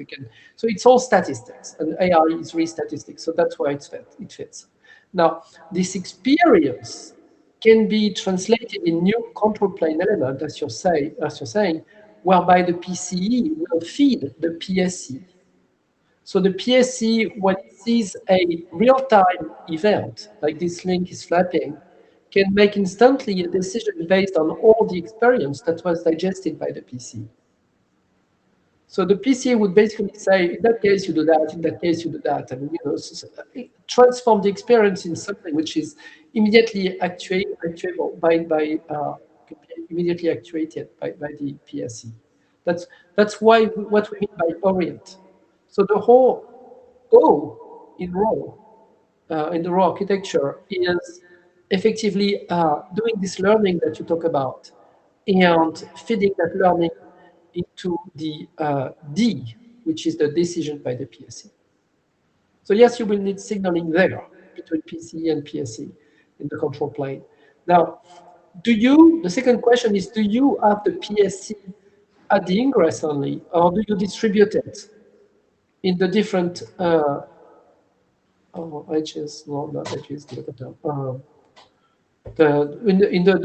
So it's all statistics, and AI is really statistics. So that's why it fits. Now, this experience can be translated in new control plane element, as you're saying, whereby the PCE will feed the PSE. So the PSE, when it sees a real-time event, like this link is flapping, can make instantly a decision based on all the experience that was digested by the PCE. So the PCE would basically say, in that case, you do that, in that case, you do that, and transform the experience in something which is immediately actuable immediately actuated by the PSE. That's why what we mean by orient. So the whole O in RAW, in the RAW architecture, is effectively doing this learning that you talk about and feeding that learning into the D, which is the decision by the PSE. So yes, you will need signaling there between PCE and PSE. in the control plane. Now, the second question is, do you have the PSC at the ingress only, or do you distribute it in the different edges? No, not edges.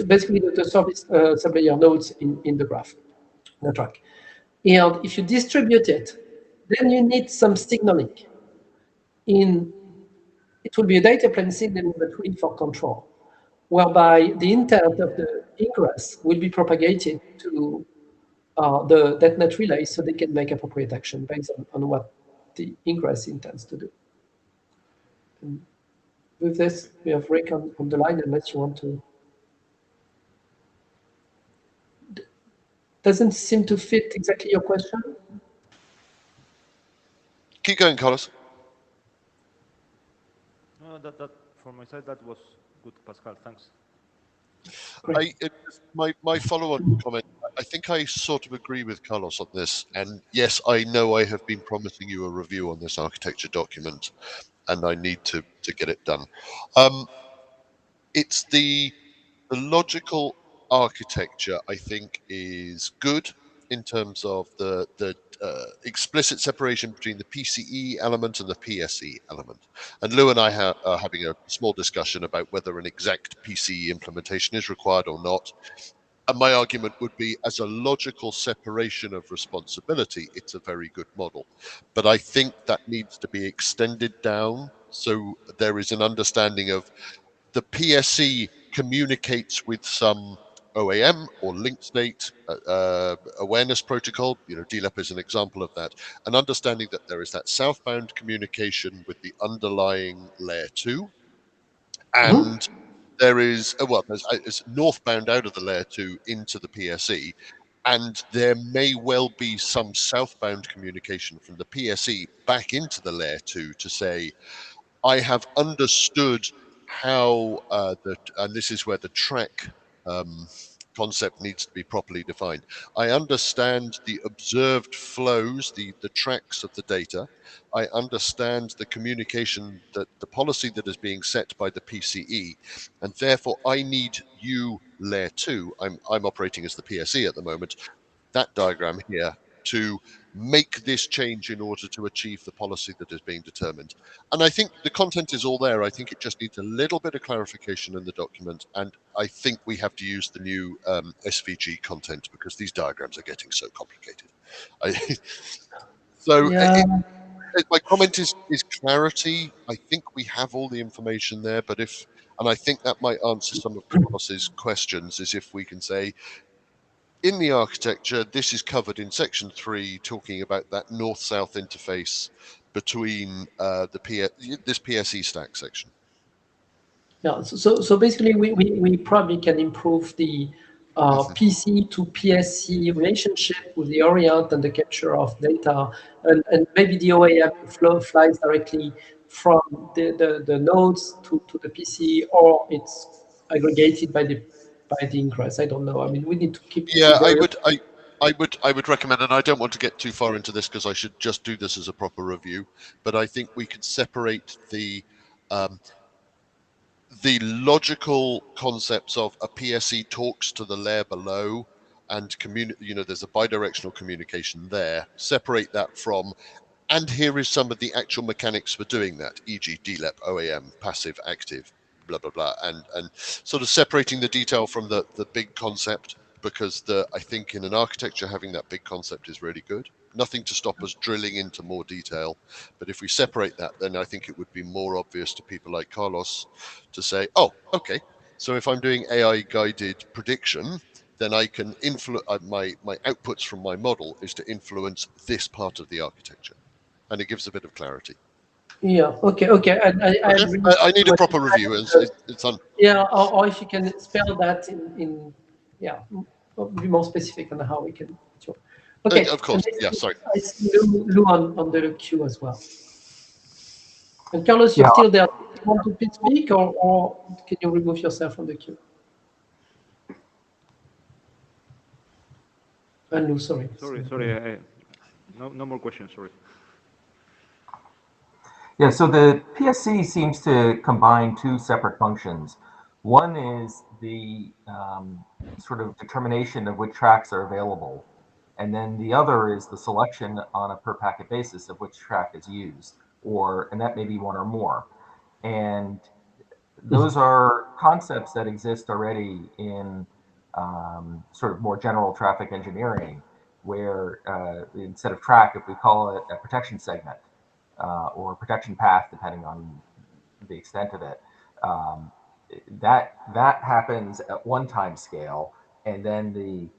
Basically the service sublayer nodes in the graph, the track. And if you distribute it, then you need some signaling. It will be a data plane signaling, but really for control, whereby the intent of the ingress will be propagated to the DetNet relay so they can make appropriate action based on what the ingress intends to do. And with this, we have Rick on the line, unless you want to. Doesn't seem to fit exactly your question. Keep going, Carlos. No, that from my side, that was good, Pascal. Thanks. My follow-on comment, I think I sort of agree with Carlos on this. And yes, I know I have been promising you a review on this architecture document, and I need to get it done. It's the logical architecture, I think, is good in terms of the explicit separation between the PCE element and the PSE element. And Lou and I are having a small discussion about whether an exact PCE implementation is required or not. And my argument would be, as a logical separation of responsibility, it's a very good model. But I think that needs to be extended down so there is an understanding of the PSE communicates with some OAM or link state awareness protocol. DLEP is an example of that. And understanding that there is that southbound communication with the underlying layer 2, and there is it's northbound out of the layer 2 into the PSE, and there may well be some southbound communication from the PSE back into the layer 2 to say, I have understood how and this is where the track concept needs to be properly defined. I understand the observed flows, the tracks of the data. I understand the communication, that the policy that is being set by the PCE, and therefore I need you, layer 2. I'm operating as the PSE at the moment. That diagram here, to make this change in order to achieve the policy that is being determined. And I think the content is all there. I think it just needs a little bit of clarification in the document. And I think we have to use the new SVG content, because these diagrams are getting so complicated. My comment is clarity. I think we have all the information there, but and I think that might answer some of Carlos's questions, is if we can say, in the architecture, this is covered in section 3, talking about that north-south interface between this PSE stack section. Yeah, so basically we probably can improve the PC to PSC relationship with the orient and the capture of data, and maybe the OAM flow flies directly from the nodes to the PC, or it's aggregated by the ingress. I don't know. I mean, we need to keep. Yeah, I would recommend, and I don't want to get too far into this because I should just do this as a proper review, but I think we could separate the logical concepts of a PSE talks to the layer below, and there's a bidirectional communication there. Separate that from, and here is some of the actual mechanics for doing that, e.g. DLEP, OAM, passive, active, blah, blah, blah, and sort of separating the detail from the big concept, because I think in an architecture, having that big concept is really good. Nothing to stop us drilling into more detail. But if we separate that, then I think it would be more obvious to people like Carlos to say, oh, okay, so if I'm doing AI-guided prediction, then I can influence, my outputs from my model is to influence this part of the architecture. And it gives a bit of clarity. Yeah, okay. I need a proper review. It's on. Yeah, or if you can spell that in be more specific on how we can. Okay. Of course. Yeah. Sorry. I see Lou on the queue as well. And Carlos, you're still there. Do you want to speak, or can you remove yourself from the queue? And Lou, sorry. Sorry. No more questions. Sorry. Yeah, so the PSC seems to combine two separate functions. One is the sort of determination of which tracks are available. And then the other is the selection on a per packet basis of which track is used, and that may be one or more. And those are concepts that exist already in sort of more general traffic engineering, where instead of track, if we call it a protection segment or protection path, depending on the extent of it, that happens at one time scale, and then the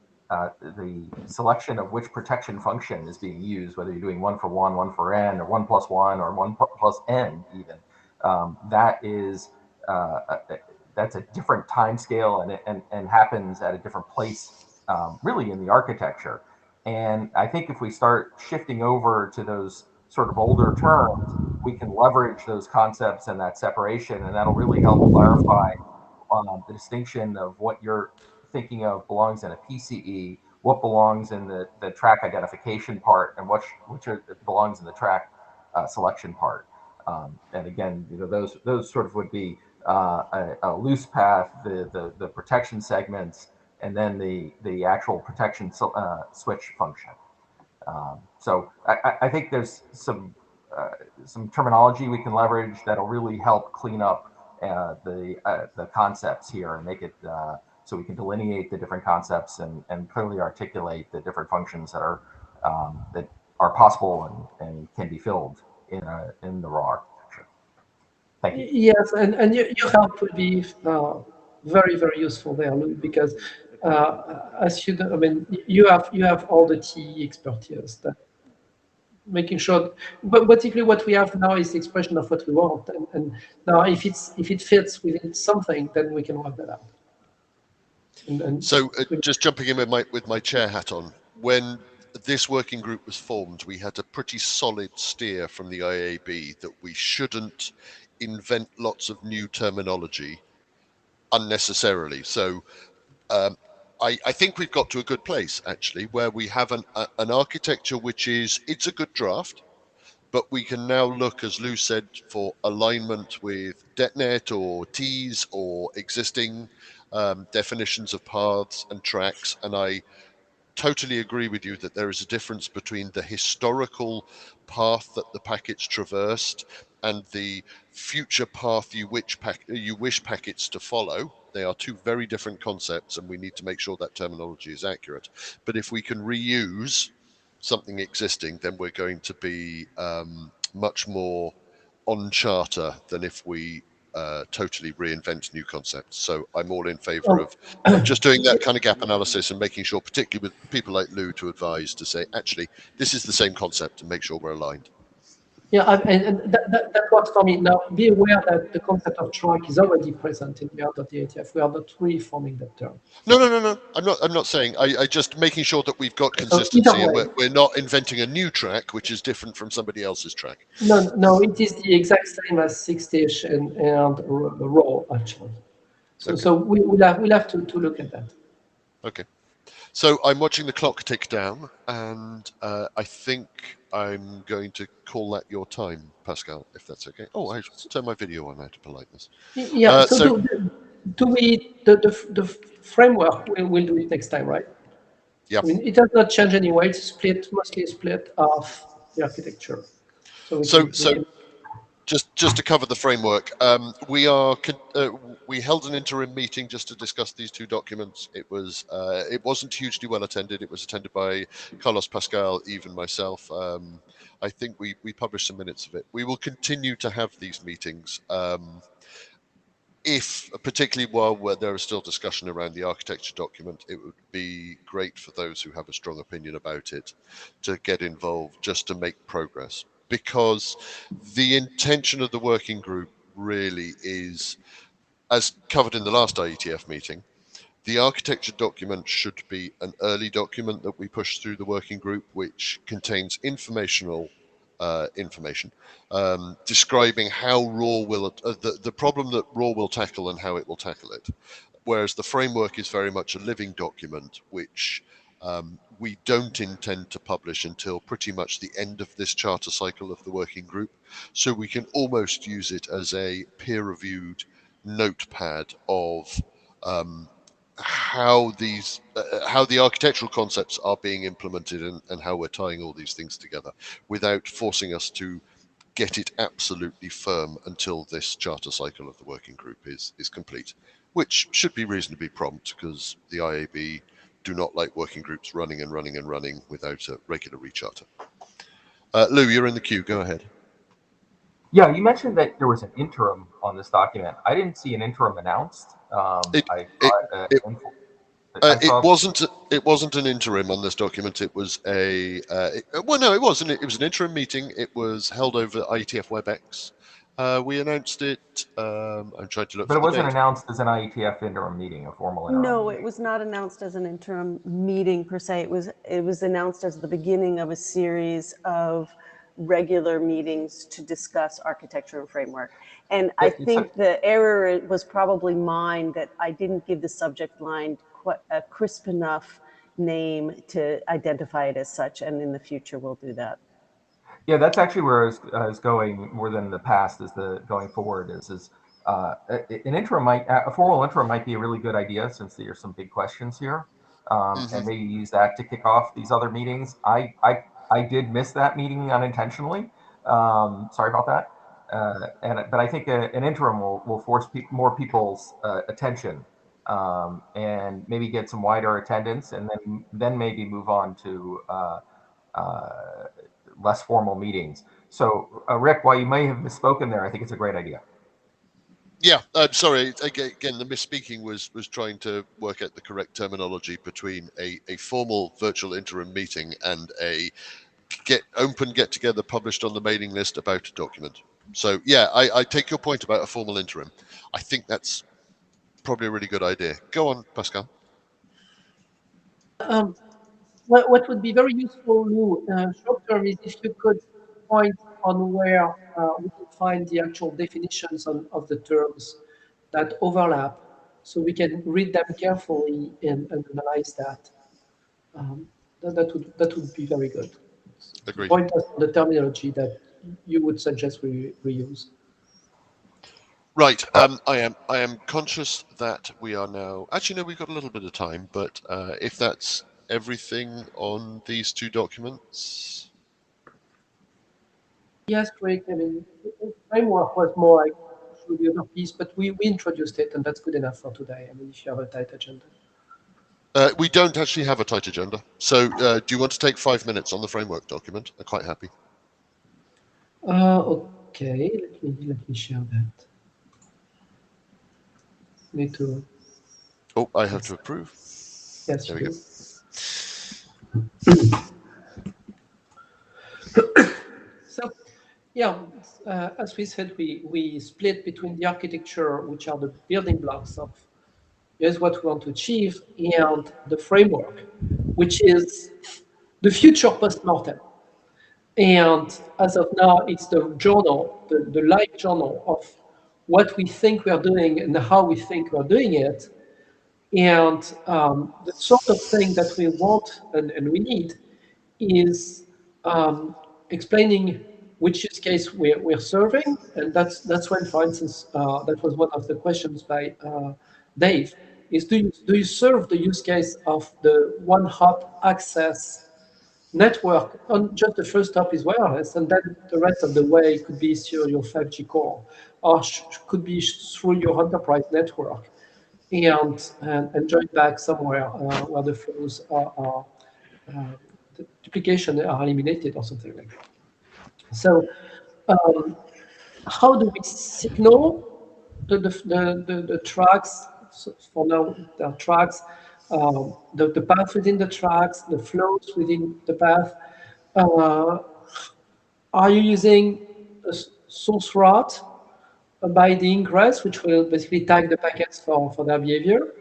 selection of which protection function is being used, whether you're doing one for one, one for n, or 1 plus 1, or 1 plus n even, that is that's a different time scale, and happens at a different place, really in the architecture. And I think if we start shifting over to those sort of older terms, we can leverage those concepts and that separation, and that'll really help clarify the distinction of what you're thinking of belongs in a PCE, what belongs in the track identification part, and which belongs in the track selection part. And again, those sort of would be a loose path, the protection segments, and then the actual protection switch function. So I think there's some terminology we can leverage that'll really help clean up the concepts here and make it so we can delineate the different concepts and clearly articulate the different functions that are possible and can be filled in the raw architecture. Thank you. Yes, and your help will be very, very useful there, Lou, because as you know, I mean, you have all the TE expertise, that making sure, but particularly what we have now is the expression of what we want, and now if it fits within something, then we can work that out. And so just jumping in with my chair hat on, when this working group was formed, we had a pretty solid steer from the IAB that we shouldn't invent lots of new terminology unnecessarily. So I think we've got to a good place, actually, where we have an architecture which it's a good draft, but we can now look, as Lou said, for alignment with DetNet or T's or existing definitions of paths and tracks. And I totally agree with you that there is a difference between the historical path that the packets traversed and the future path you wish packets to follow. They are two very different concepts, and we need to make sure that terminology is accurate. But if we can reuse something existing, then we're going to be much more on charter than if we totally reinvent new concepts. So I'm all in favor of just doing that kind of gap analysis and making sure, particularly with people like Lou, to advise to say, actually, this is the same concept, and make sure we're aligned. Yeah, and that works for me. Now, be aware that the concept of track is already present in the art of the IETF. We are not reforming that term. No. I'm not saying. I just making sure that we've got consistency, and we're not inventing a new track which is different from somebody else's track. No, it is the exact same as 6-ish and RAW, actually. So Okay. so we'll have to look at that. Okay. So I'm watching the clock tick down, and I think I'm going to call that your time, Pascal, if that's okay. Oh, I turn my video on out of politeness. Yeah. So do we the framework? We'll do it next time, right? Yeah. I mean, it does not change anyway. It's mostly a split of the architecture. So just to cover the framework, we held an interim meeting just to discuss these two documents. It wasn't hugely well attended. It was attended by Carlos, Pascal, even myself. I think we published some minutes of it. We will continue to have these meetings. If particularly while there is still discussion around the architecture document, it would be great for those who have a strong opinion about it to get involved just to make progress. Because the intention of the working group really is, as covered in the last IETF meeting, the architecture document should be an early document that we push through the working group, which contains information describing how RAW will the problem that RAW will tackle and how it will tackle it. Whereas the framework is very much a living document, which we don't intend to publish until pretty much the end of this charter cycle of the working group. So we can almost use it as a peer-reviewed notepad of how the architectural concepts are being implemented and how we're tying all these things together, without forcing us to get it absolutely firm until this charter cycle of the working group is complete, which should be reasonably prompt, because the IAB do not like working groups running and running and running without a regular recharter. Lou, you're in the queue. Go ahead. Yeah, you mentioned that there was an interim on this document. I didn't see an interim announced. It wasn't an interim on this document. It was well, no, it wasn't. It was an interim meeting. It was held over IETF WebEx. We announced it. I'm trying to look. But it wasn't announced as an IETF interim meeting, a formal interim. No, meeting. it was not announced as an interim meeting per se. It was announced as the beginning of a series of regular meetings to discuss architecture and framework. And I think the error was probably mine, that I didn't give the subject line quite a crisp enough name to identify it as such, and in the future we'll do that. Yeah, that's actually where I was going more than the past. Is the going forward is an interim a formal interim might be a really good idea, since there's some big questions here, and maybe use that to kick off these other meetings. I did miss that meeting unintentionally. Sorry about that. But I think an interim will force more people's attention, and maybe get some wider attendance, and then maybe move on to less formal meetings. So, Rick, while you may have misspoken there, I think it's a great idea. Yeah, I'm sorry. Again, the misspeaking was trying to work out the correct terminology between a formal virtual interim meeting and a get together published on the mailing list about a document. So yeah, I take your point about a formal interim. I think that's probably a really good idea. Go on, Pascal. What would be very useful, Lou, short term, is if you could point on where we can find the actual definitions of the terms that overlap, so we can read them carefully and analyze that. That would be very good. Agreed. Point us on the terminology that you would suggest we use. Right. I am conscious that we are now. Actually, no, we've got a little bit of time. But if that's everything on these two documents. Yes, Craig. I mean, the framework was more like the other piece, but we introduced it, and that's good enough for today. I mean, if you have a tight agenda. We don't actually have a tight agenda. So do you want to take 5 minutes on the framework document? I'm quite happy. Okay. Let me share that. Need to. Oh, I have to approve. Yes, there we go. So, yeah, as we said, we split between the architecture, which are the building blocks of here's what we want to achieve, and the framework, which is the future post-mortem. And as of now, it's the journal, the live journal of what we think we are doing and how we think we are doing it. And the sort of thing that we want and we need is explaining which use case we're serving. And that's when, for instance, that was one of the questions by Dave, is do you serve the use case of the one-hop access network on just the first hop is wireless, and then the rest of the way could be through your 5G core, or could be through your enterprise network, and join back somewhere where the flows are the duplication are eliminated or something like that. So how do we signal the tracks? So for now, there are tracks, the path within the tracks, the flows within the path. Are you using a source route by the ingress, which will basically tag the packets for their behavior?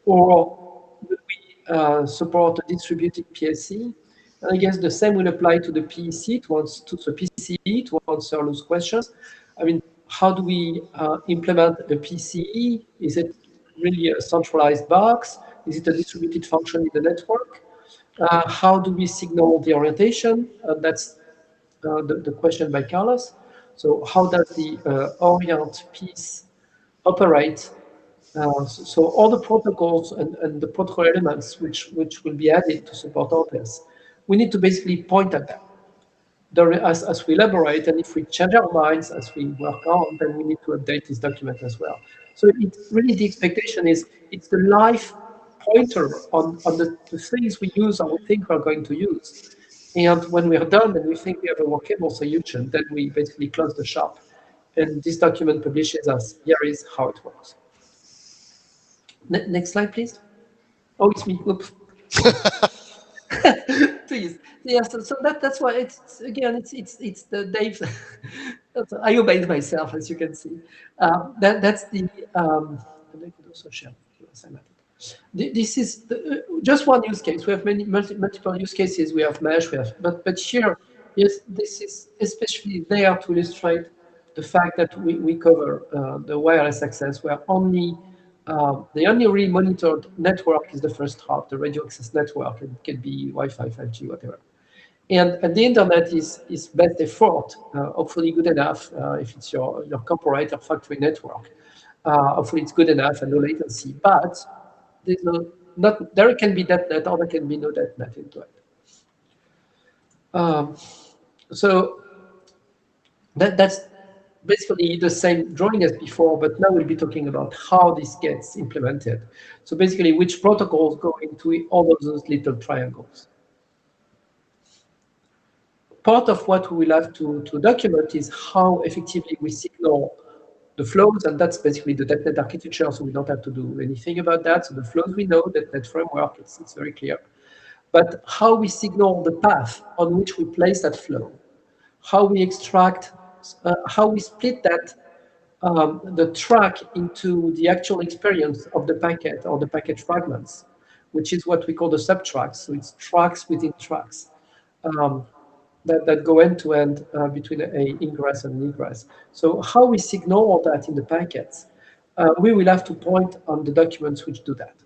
Or do we support a distributed PSC? And I guess the same will apply to the PEC, to the PCE, to answer those questions. I mean, how do we implement the PCE? Is it really a centralized box? Is it a distributed function in the network? How do we signal the orientation? That's the question by Carlos. So how does the orient piece operate. So all the protocols and the protocol elements which will be added to support all this, we need to basically point at them as we elaborate, and if we change our minds as we work on, then we need to update this document as well. So it really, the expectation is it's the live pointer on the things we use or we think we're going to use. And when we're done and we think we have a workable solution, then we basically close the shop. And this document publishes us, here is how it works. Next slide, please. Oh, it's me. Oops. Please. Yeah, so that's why it's again it's the Dave. I obeyed myself, as you can see. That's the and I could also share. This is just one use case. We have multiple use cases. We have mesh. We have but here, yes, this is especially there to illustrate the fact that we cover the wireless access, where only the only really monitored network is the first hop, the radio access network. It can be Wi-Fi, 5G, whatever. And the internet is best effort, hopefully good enough if it's your corporate or factory network. Hopefully it's good enough and no latency, but there's there can be .NET or there can be no .NET into it. So that's basically the same drawing as before, but now we'll be talking about how this gets implemented. So basically, which protocols go into all of those little triangles. Part of what we will have to document is how effectively we signal the flows, and that's basically the .NET architecture, so we don't have to do anything about that. So the flows we know, that framework, it's very clear. But how we signal the path on which we place that flow, how we extract, how we split that, the track into the actual experience of the packet or the packet fragments, which is what we call the subtracks. So it's tracks within tracks. That go end to end between a ingress and an egress. So how we signal all that in the packets, we will have to point on the documents which do that.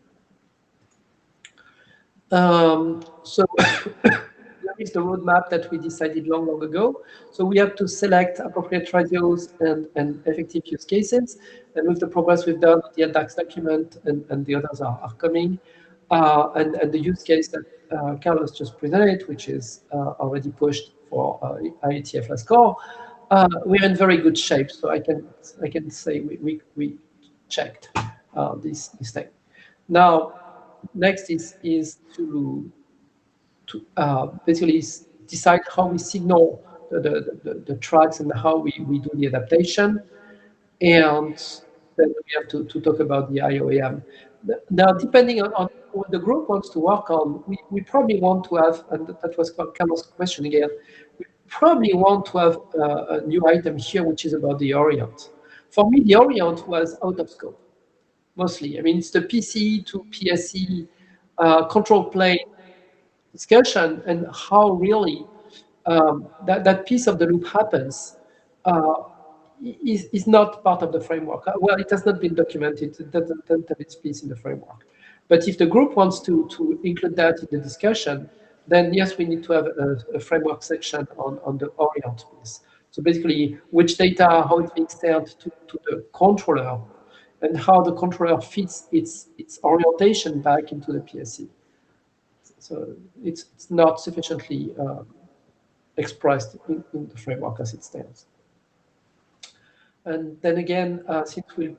So there is the roadmap that we decided long ago. So we have to select appropriate radios and effective use cases. And with the progress we've done, the ADAX document and the others are coming. And the use case that Carlos just presented, which is already pushed for IETF last call, we're in very good shape. So I can say we checked this thing. Now, next is to basically decide how we signal the tracks and how we do the adaptation, and then we have to talk about the IOAM. Now, depending on what the group wants to work on, we probably want to have, and that was Carlos' question again, we probably want to have a new item here, which is about the orient. For me, the orient was out of scope, mostly. I mean, it's the PCE to PSE control plane discussion and how really that piece of the loop happens is not part of the framework. Well, it has not been documented. It doesn't have its piece in the framework. But if the group wants to include that in the discussion, then yes, we need to have a framework section on the orient piece. So basically, which data, how it's being sent to the controller, and how the controller fits its orientation back into the PSE. So it's not sufficiently expressed in the framework as it stands. And then again, since we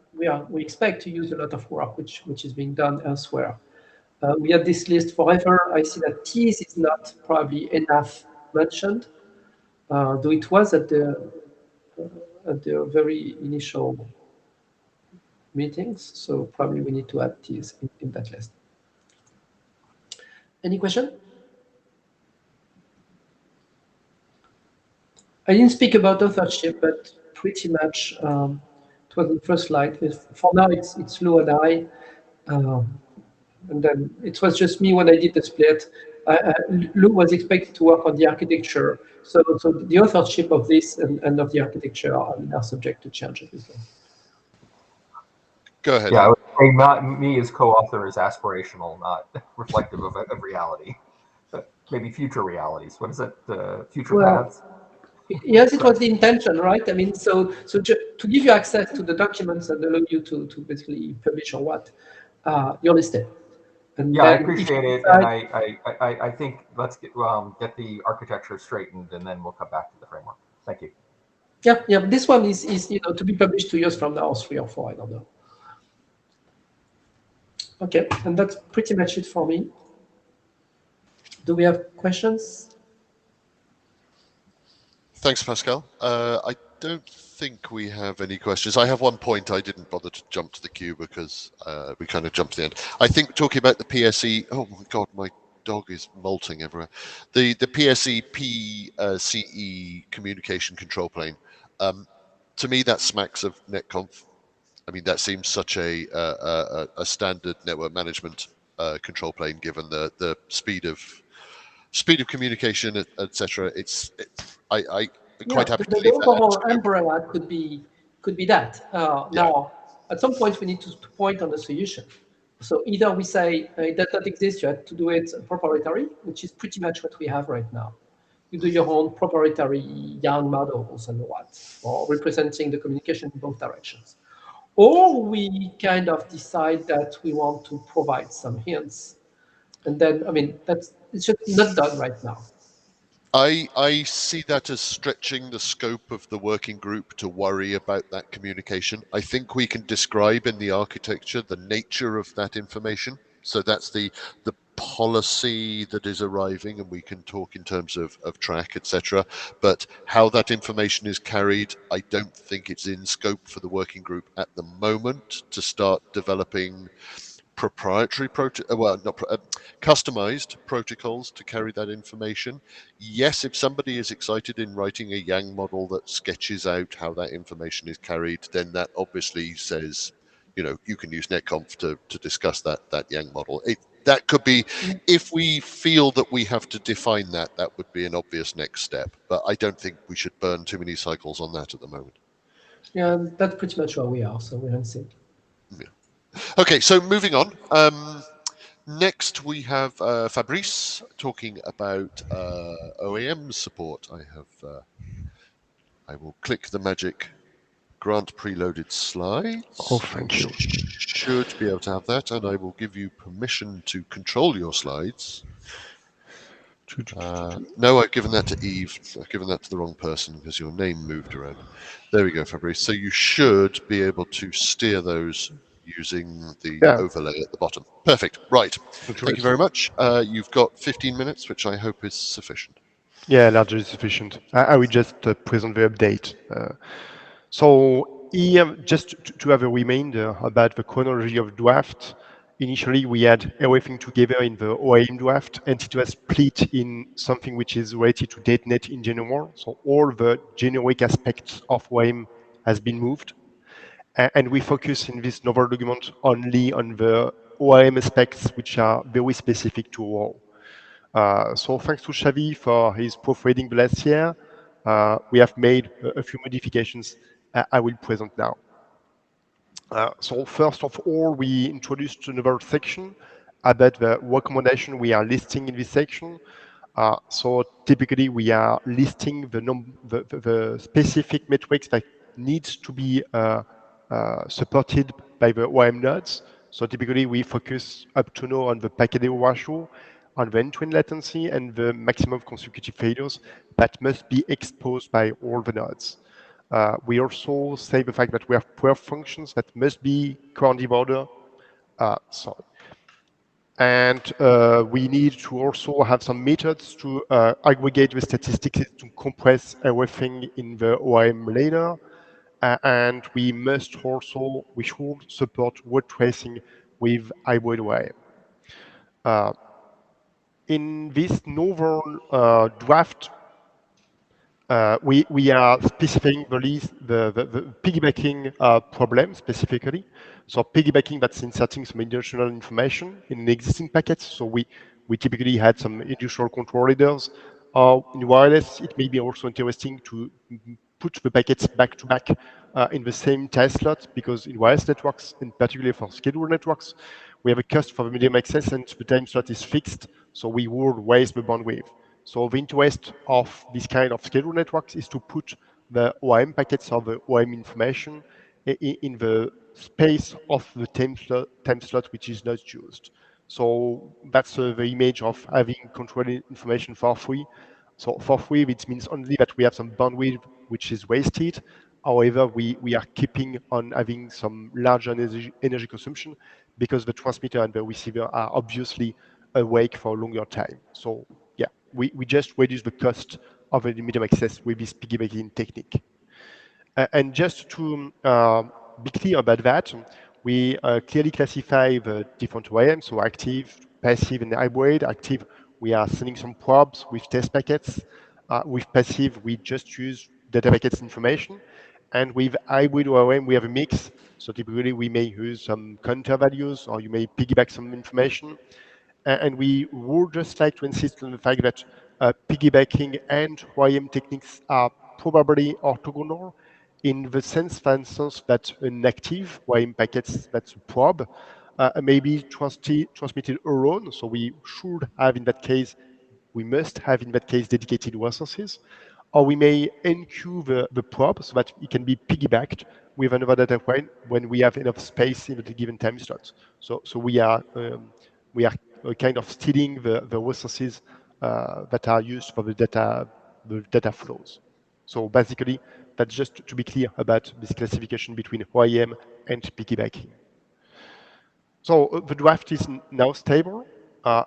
expect to use a lot of work which is being done elsewhere, we have this list forever. I see that TEAS is not probably enough mentioned, though it was at the very initial meetings. So probably we need to add TEAS in that list. Any question? I didn't speak about authorship, but pretty much it was the first slide. For now, it's Lou and I, and then it was just me when I did the split. Lou was expected to work on the architecture, so the authorship of this and of the architecture are subject to change, obviously. Go ahead. Yeah, I would say me as co-author is aspirational, not reflective of reality. But maybe future realities. What is it? Future paths? Yes, it was the intention, right? I mean, so to give you access to the documents and allow you to basically publish or what, you're listed. And Yeah, I then if appreciate you it, and decide, I think let's get the architecture straightened, and then we'll come back to the framework. Thank you. yeah, this one is to be published 2 years from now, or 3 or 4, I don't know. Okay, and that's pretty much it for me. Do we have questions? Thanks, Pascal. I don't think we have any questions. I have one point. I didn't bother to jump to the queue because we kind of jumped to the end. I think talking about the PSE. Oh my God, my dog is molting everywhere. The PSE PCE communication control plane. To me, that smacks of netconf. I mean, that seems such a standard network management control plane, given the speed of communication, etc. I quite happy to The leave that out of overall scope. umbrella could be that. Now, at some point, we need to point on the solution. So either we say it does not exist, you have to do it proprietary, which is pretty much what we have right now. You do your own proprietary YANG models and what, for representing the communication in both directions. Or we kind of decide that we want to provide some hints. And then, I mean, it's just not done right now. I see that as stretching the scope of the working group to worry about that communication. I think we can describe in the architecture the nature of that information. So that's the policy that is arriving, and we can talk in terms of track, etc. But how that information is carried, I don't think it's in scope for the working group at the moment to start developing proprietary customized protocols to carry that information. Yes, if somebody is excited in writing a YANG model that sketches out how that information is carried, then that obviously says, you can use netconf to discuss that YANG model. That could be, if we feel that we have to define that would be an obvious next step. But I don't think we should burn too many cycles on that at the moment. Yeah, that's pretty much where we are, so we're in sync. Yeah. Okay, so moving on. Next, we have Fabrice talking about OEM support. I will click the magic grant preloaded slides. Oh, thank you. Should be able to have that, and I will give you permission to control your slides. No, I've given that to Eve. I've given that to the wrong person because your name moved around. There we go, Fabrice. So you should be able to steer those using the overlay at the bottom. Perfect. Right. Thank you very much. You've got 15 minutes, which I hope is sufficient. Yeah, largely sufficient. I will just present the update. So here, just to have a reminder about the chronology of draft, initially we had everything together in the OAM draft, and it was split in something which is related to DataNet in general. So all the generic aspects of OAM has been moved. And we focus in this novel document only on the OAM aspects which are very specific to OAM. So thanks to Xavi for his proofreading last year. We have made a few modifications I will present now. So first of all, we introduced another section about the recommendation we are listing in this section. So typically we are listing the specific metrics that needs to be supported by the OAM nodes. So typically we focus up to now on the packet error ratio, on the end-to-end latency, and the maximum consecutive failures that must be exposed by all the nodes. We also say the fact that we have perf functions that must be coordinated order. And we need to also have some methods to aggregate the statistics to compress everything in the OAM layer. And we should support word tracing with hybrid OAM. In this novel draft, we are specifying the piggybacking problem specifically. So piggybacking, that's inserting some additional information in an existing packet. So we typically had some additional control headers. In wireless, it may be also interesting to put the packets back to back in the same time slot, because in wireless networks, and particularly for scheduled networks, we have a cost for the medium access and the time slot is fixed. So we would waste the bandwidth. So the interest of this kind of scheduled networks is to put the ORM packets of the ORM information in the space of the time slot which is not used. So that's the image of having controlled information for free. So for free, it means only that we have some bandwidth which is wasted. However, we are keeping on having some large energy consumption because the transmitter and the receiver are obviously awake for a longer time. So yeah, we just reduce the cost of the medium access with this piggybacking technique. And just to be clear about that, we clearly classify the different OEMs, so active, passive, and hybrid. Active, we are sending some probes with test packets. With passive, we just use data packets information. And with hybrid OEM, we have a mix. So typically, we may use some counter values, or you may piggyback some information. And we would just like to insist on the fact that piggybacking and OEM techniques are probably orthogonal in the sense, for instance, that an active OEM packets that's a probe may be transmitted alone. So we should have in that case, we must have in that case dedicated resources, or we may enqueue the probe so that it can be piggybacked with another data point when we have enough space in the given time slot. So we are kind of stealing the resources that are used for the data flows. So basically, that's just to be clear about this classification between OIM and piggybacking. So the draft is now stable.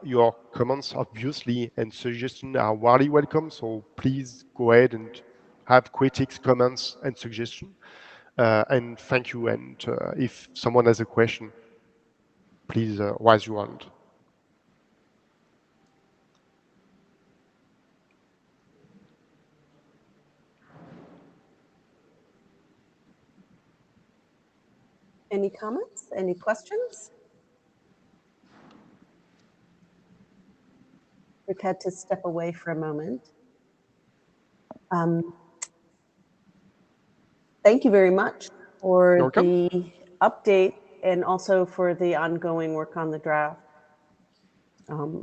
Your comments, obviously, and suggestions are warmly welcome. So please go ahead and have critics, comments, and suggestions. And thank you. And if someone has a question, please raise your hand. Any comments? Any questions? We've had to step away for a moment. Thank you very much for the update and also for the ongoing work on the draft.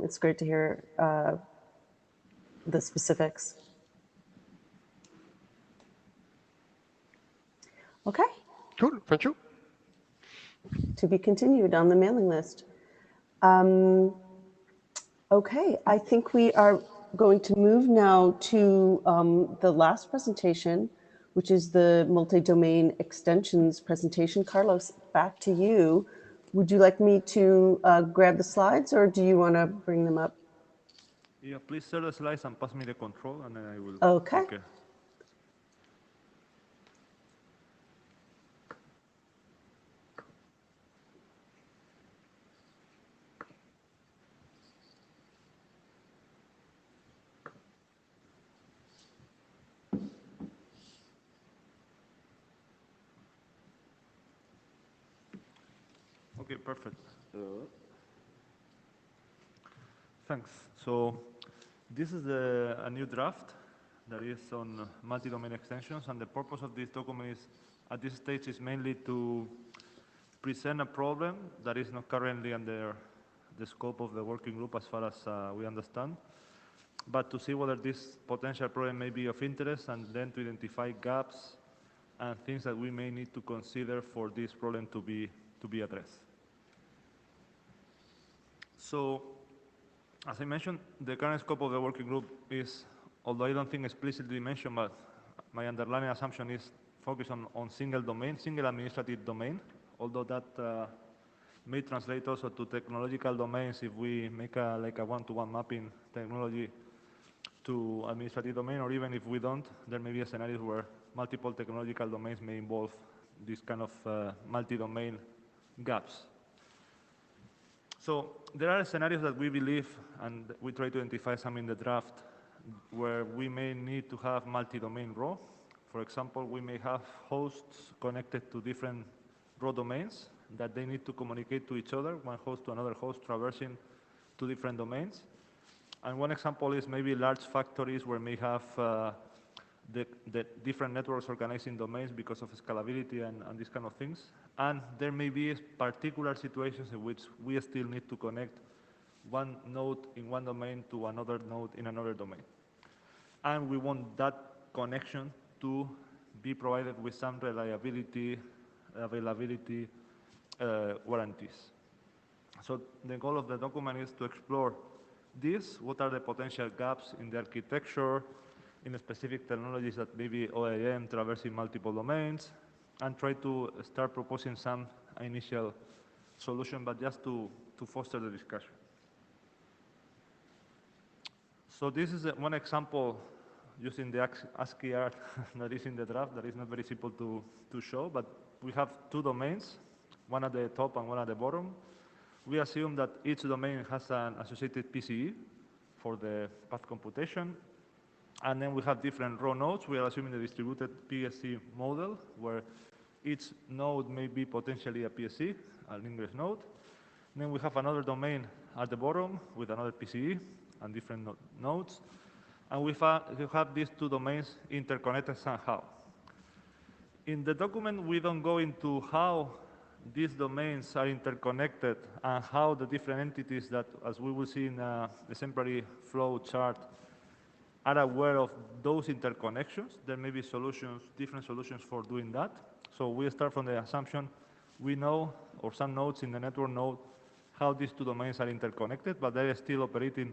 It's great to hear the specifics. Okay. Cool, thank you. To be continued on the mailing list. Okay, I think we are going to move now to the last presentation, which is the multi-domain extensions presentation. Carlos, back to you. Would you like me to grab the slides, or do you want to bring them up? Yeah, please share the slides and pass me the control, and then I will. Okay. Okay, perfect. Thanks. So this is a new draft that is on multi-domain extensions, and the purpose of this document is, at this stage, is mainly to present a problem that is not currently under the scope of the working group as far as we understand, but to see whether this potential problem may be of interest, and then to identify gaps and things that we may need to consider for this problem to be addressed. So, as I mentioned, the current scope of the working group is, although I don't think explicitly mentioned, but my underlying assumption is focused on single domain, single administrative domain, although that may translate also to technological domains if we make like a one-to-one mapping technology to administrative domain, or even if we don't, there may be a scenario where multiple technological domains may involve this kind of multi-domain gaps. So there are scenarios that we believe, and we try to identify some in the draft, where we may need to have multi-domain RAW. For example, we may have hosts connected to different RAW domains that they need to communicate to each other, one host to another host traversing two different domains. And one example is maybe large factories where may have the different networks organizing domains because of scalability and these kind of things. And there may be particular situations in which we still need to connect one node in one domain to another node in another domain. And we want that connection to be provided with some reliability, availability guarantees. So the goal of the document is to explore this, what are the potential gaps in the architecture, in the specific technologies that maybe OAM traversing multiple domains, and try to start proposing some initial solution, but just to foster the discussion. So this is one example using the ASCII art that is in the draft that is not very simple to show, but we have two domains, one at the top and one at the bottom. We assume that each domain has an associated PCE for the path computation. And then we have different raw nodes. We are assuming the distributed PSC model, where each node may be potentially a PSC, an ingress node. Then we have another domain at the bottom with another PCE and different nodes. And we have these two domains interconnected somehow. In the document, we don't go into how these domains are interconnected and how the different entities that, as we will see in the exemplary flow chart, are aware of those interconnections. There may be solutions, different solutions for doing that. So we start from the assumption we know, or some nodes in the network know, how these two domains are interconnected, but they are still operating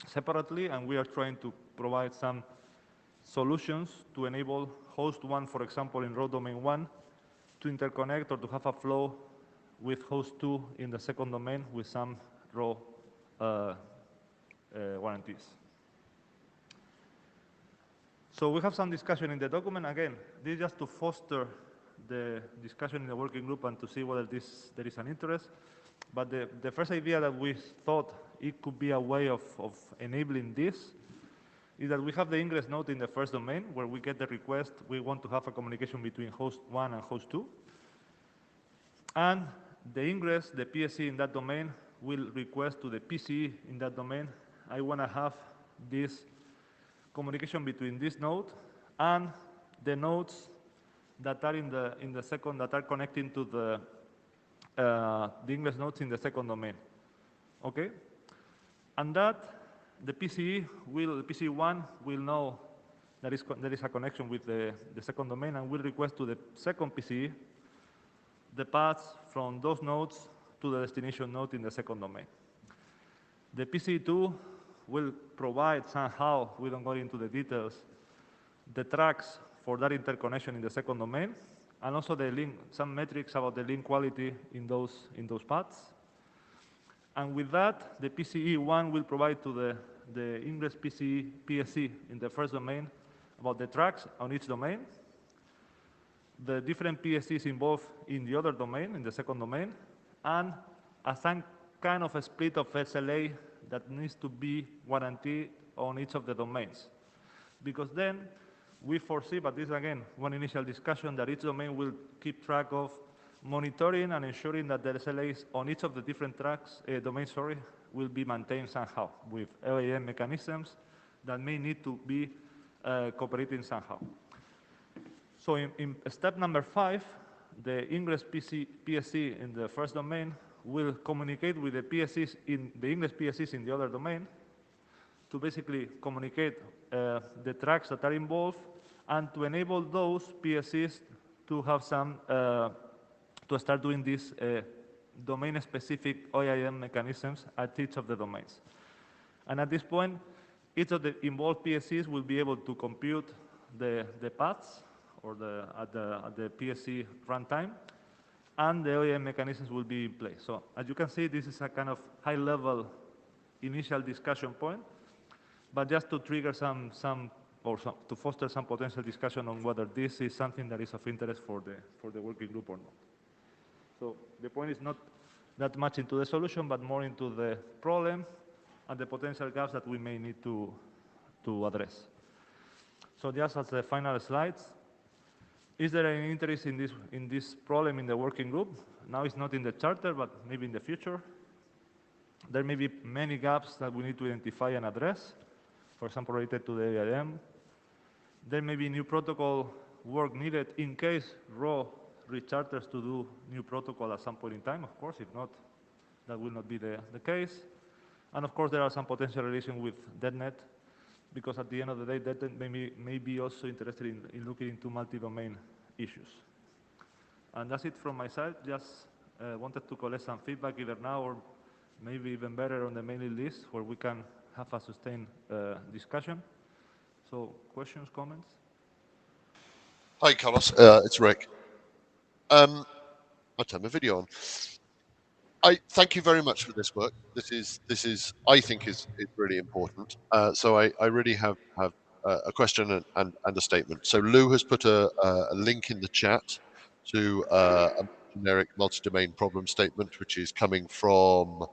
separately, and we are trying to provide some solutions to enable host 1, for example, in row domain 1, to interconnect or to have a flow with host 2 in the second domain with some raw guarantees. So we have some discussion in the document. Again, this is just to foster the discussion in the working group and to see whether there is an interest. But the first idea that we thought it could be a way of enabling this is that we have the ingress node in the first domain where we get the request, we want to have a communication between host 1 and host 2. And the ingress, the PSC in that domain, will request to the PCE in that domain, I want to have this communication between this node and the nodes that are in the second, that are connecting to the ingress nodes in the second domain. Okay? And that the PCE1 will know there is a connection with the second domain and will request to the second PCE the paths from those nodes to the destination node in the second domain. The PCE2 will provide somehow, we don't go into the details, the tracks for that interconnection in the second domain, and also the link, some metrics about the link quality in those paths. And with that, the PCE1 will provide to the ingress PSC in the first domain about the tracks on each domain, the different PSCs involved in the other domain, in the second domain, and some kind of a split of SLA that needs to be guaranteed on each of the domains. Because then we foresee, but this is again one initial discussion, that each domain will keep track of monitoring and ensuring that the SLAs on each of the different domains will be maintained somehow with OAM mechanisms that may need to be cooperating somehow. So in step number 5, the ingress PSC in the first domain will communicate with the PSCs in the ingress PSCs in the other domain to basically communicate the tracks that are involved and to enable those PSCs to have some to start doing these domain-specific OAM mechanisms at each of the domains. And at this point, each of the involved PSCs will be able to compute the paths or at the PSC runtime, and the OAM mechanisms will be in place. So as you can see, this is a kind of high-level initial discussion point, but just to trigger to foster some potential discussion on whether this is something that is of interest for the working group or not. So the point is not that much into the solution, but more into the problem and the potential gaps that we may need to address. So just as the final slides, is there any interest in this problem in the working group? Now it's not in the charter, but maybe in the future. There may be many gaps that we need to identify and address, for example, related to the AIM. There may be new protocol work needed in case RAW recharters to do new protocol at some point in time, of course. If not, that will not be the case. And of course, there are some potential relations with DetNet, because at the end of the day, DetNet may be also interested in looking into multi-domain issues. And that's it from my side. Just wanted to collect some feedback either now or maybe even better on the mailing list where we can have a sustained discussion. So questions, comments? Hi, Carlos. It's Rick. I'll turn my video on. I thank you very much for this work. This is I think is really important. So I really have a question and a statement. So Lou has put a link in the chat to a generic multi-domain problem statement, which is coming from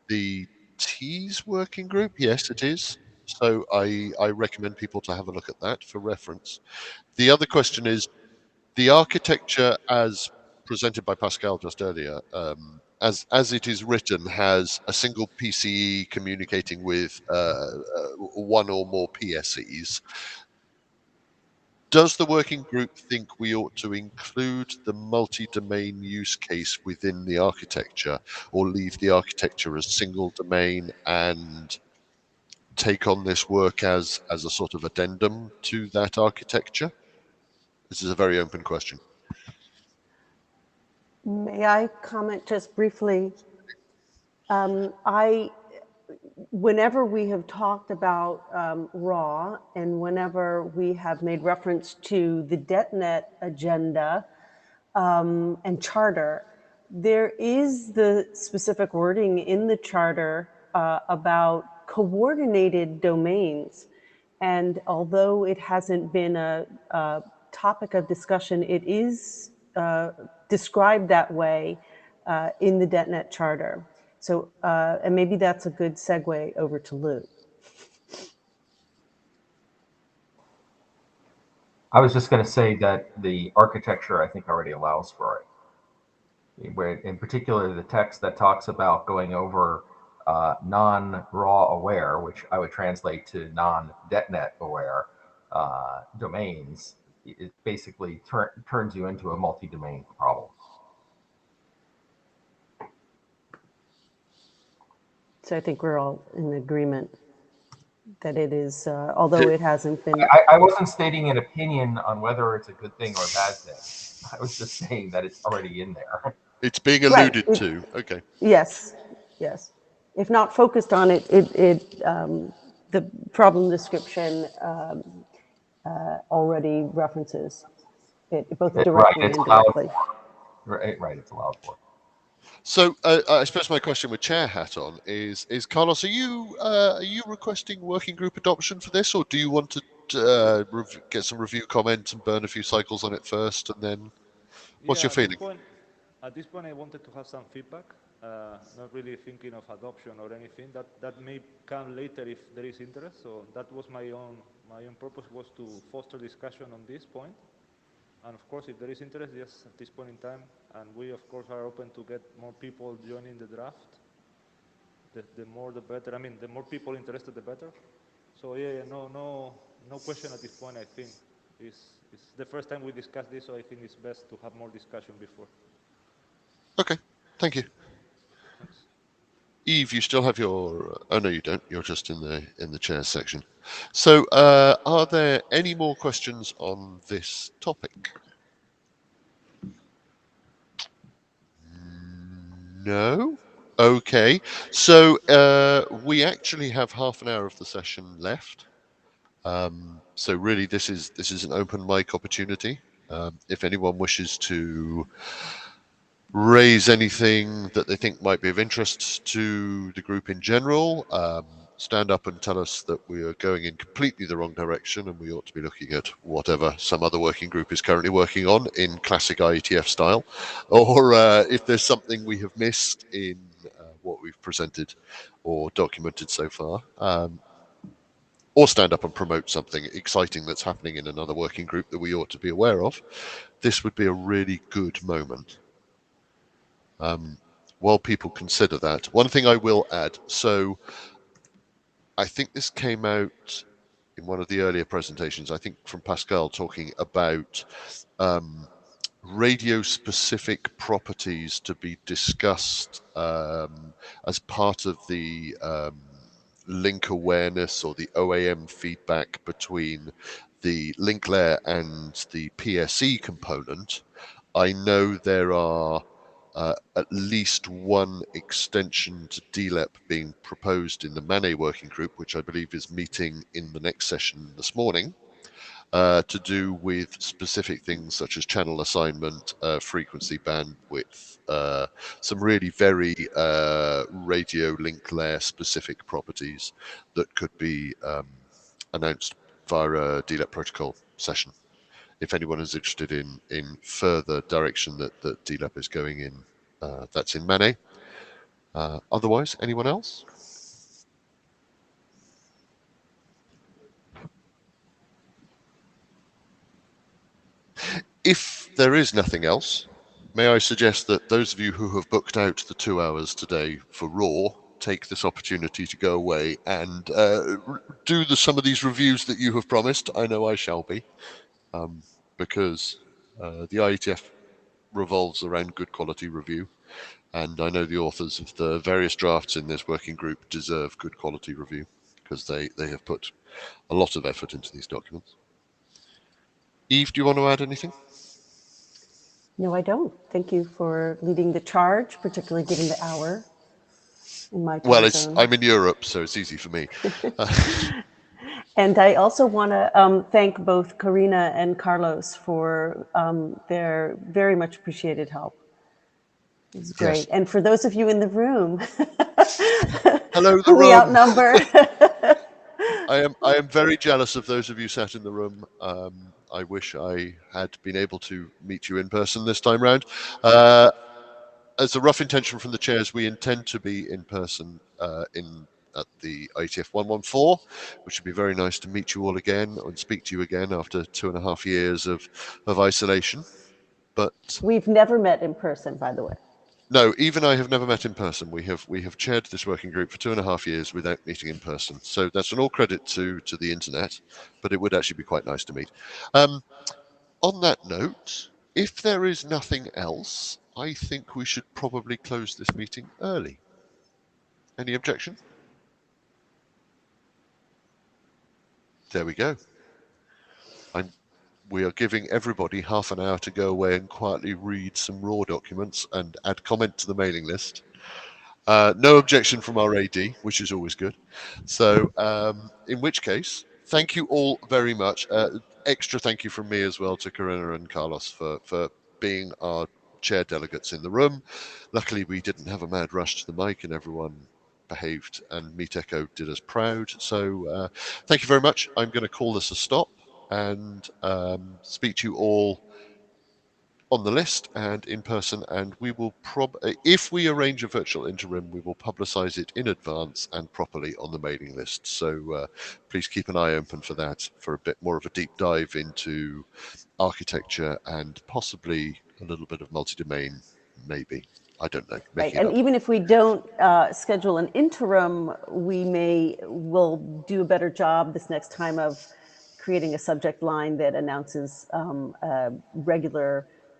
the T's working group. Yes, it is. So I recommend people to have a look at that for reference. The other question is the architecture as presented by Pascal just earlier, as it is written, has a single PCE communicating with one or more PSEs. Does the working group think we ought to include the multi-domain use case within the architecture, or leave the architecture as single domain and take on this work as a sort of addendum to that architecture? This is a very open question. May I comment just briefly? Whenever we have talked about RAW and whenever we have made reference to the DetNet agenda and charter, there is the specific wording in the charter about coordinated domains. And although it hasn't been a topic of discussion, it is described that way in the DetNet charter. So, and maybe that's a good segue over to Lou. I was just going to say that the architecture, I think, already allows for it. Where, in particular, the text that talks about going over non-RAW aware, which I would translate to non-DetNet aware domains, it basically turns you into a multi-domain problem. So I think we're all in agreement that it is, although it hasn't been. I wasn't stating an opinion on whether it's a good thing or a bad thing. I was just saying that it's already in there. It's being alluded to. Okay. Yes, yes. If not focused on it, the problem description already references it both directly and indirectly. Right, it's allowed for. So I suppose my question with chair hat on is Carlos, are you requesting working group adoption for this, or do you want to get some review comments and burn a few cycles on it first, and then what's your feeling? At this point, I wanted to have some feedback, not really thinking of adoption or anything. That may come later if there is interest. So that was my own purpose, was to foster discussion on this point. And of course, if there is interest, yes, at this point in time, and we of course are open to get more people joining the draft. The more the better. I mean, the more people interested, the better. So yeah, no question at this point. I think it's the first time we discuss this, so I think it's best to have more discussion before. Okay, thank you. Thanks. Eve, you still have your. Oh no, you don't. You're just in the chair section. So, are there any more questions on this topic? No. Okay. So we actually have half an hour of the session left. So really, this is an open mic opportunity. If anyone wishes to raise anything that they think might be of interest to the group in general, stand up and tell us that we are going in completely the wrong direction and we ought to be looking at whatever some other working group is currently working on in classic IETF style, or if there's something we have missed in what we've presented or documented so far, or stand up and promote something exciting that's happening in another working group that we ought to be aware of. This would be a really good moment. While people consider that, one thing I will add, so I think this came out in one of the earlier presentations, I think from Pascal, talking about radio-specific properties to be discussed as part of the link awareness or the OAM feedback between the link layer and the PSE component, I know there are at least one extension to DLEP being proposed in the MANE working group, which I believe is meeting in the next session this morning, to do with specific things such as channel assignment, frequency bandwidth, some really very radio link layer specific properties that could be announced via a DLEP protocol session. If anyone is interested in further direction that DLEP is going in, that's in MANE. Otherwise, anyone else? If there is nothing else, may I suggest that those of you who have booked out the 2 hours today for RAW take this opportunity to go away and do some of these reviews that you have promised. I know I shall be, because the IETF revolves around good quality review, and I know the authors of the various drafts in this working group deserve good quality review because they have put a lot of effort into these documents. Eve, do you want to add anything? No, I don't. Thank you for leading the charge, particularly given the hour in my time Well, zone. I'm in Europe, so it's easy for me. And I also want to thank both Karina and Carlos for their very much appreciated help. It was great. Yes. And for those of you in the room, hello, the who room. we outnumber. I am very jealous of those of you sat in the room. I wish I had been able to meet you in person this time round. As a rough intention from the chairs, we intend to be in person at the IETF114, which would be very nice to meet you all again and speak to you again after 2.5 years of isolation. But we've never met in person, by the way. No, even I have never met in person. We have chaired this working group for 2.5 years without meeting in person. So that's an all credit to the internet, but it would actually be quite nice to meet. On that note, if there is nothing else, I think we should probably close this meeting early. Any objection? There we go. We are giving everybody half an hour to go away and quietly read some RAW documents and add comment to the mailing list. No objection from our AD, which is always good. So in which case, thank you all very much. Extra thank you from me as well to Corinna and Carlos for being our chair delegates in the room. Luckily, we didn't have a mad rush to the mic and everyone behaved, and Meet Echo did us proud. So thank you very much. I'm going to call this a stop and speak to you all on the list and in person, and we will if we arrange a virtual interim, we will publicize it in advance and properly on the mailing list. So please keep an eye open for that, for a bit more of a deep dive into architecture and possibly a little bit of multi-domain, maybe. I don't know. Right, and even if we don't schedule an interim, we'll do a better job this next time of creating a subject line that announces a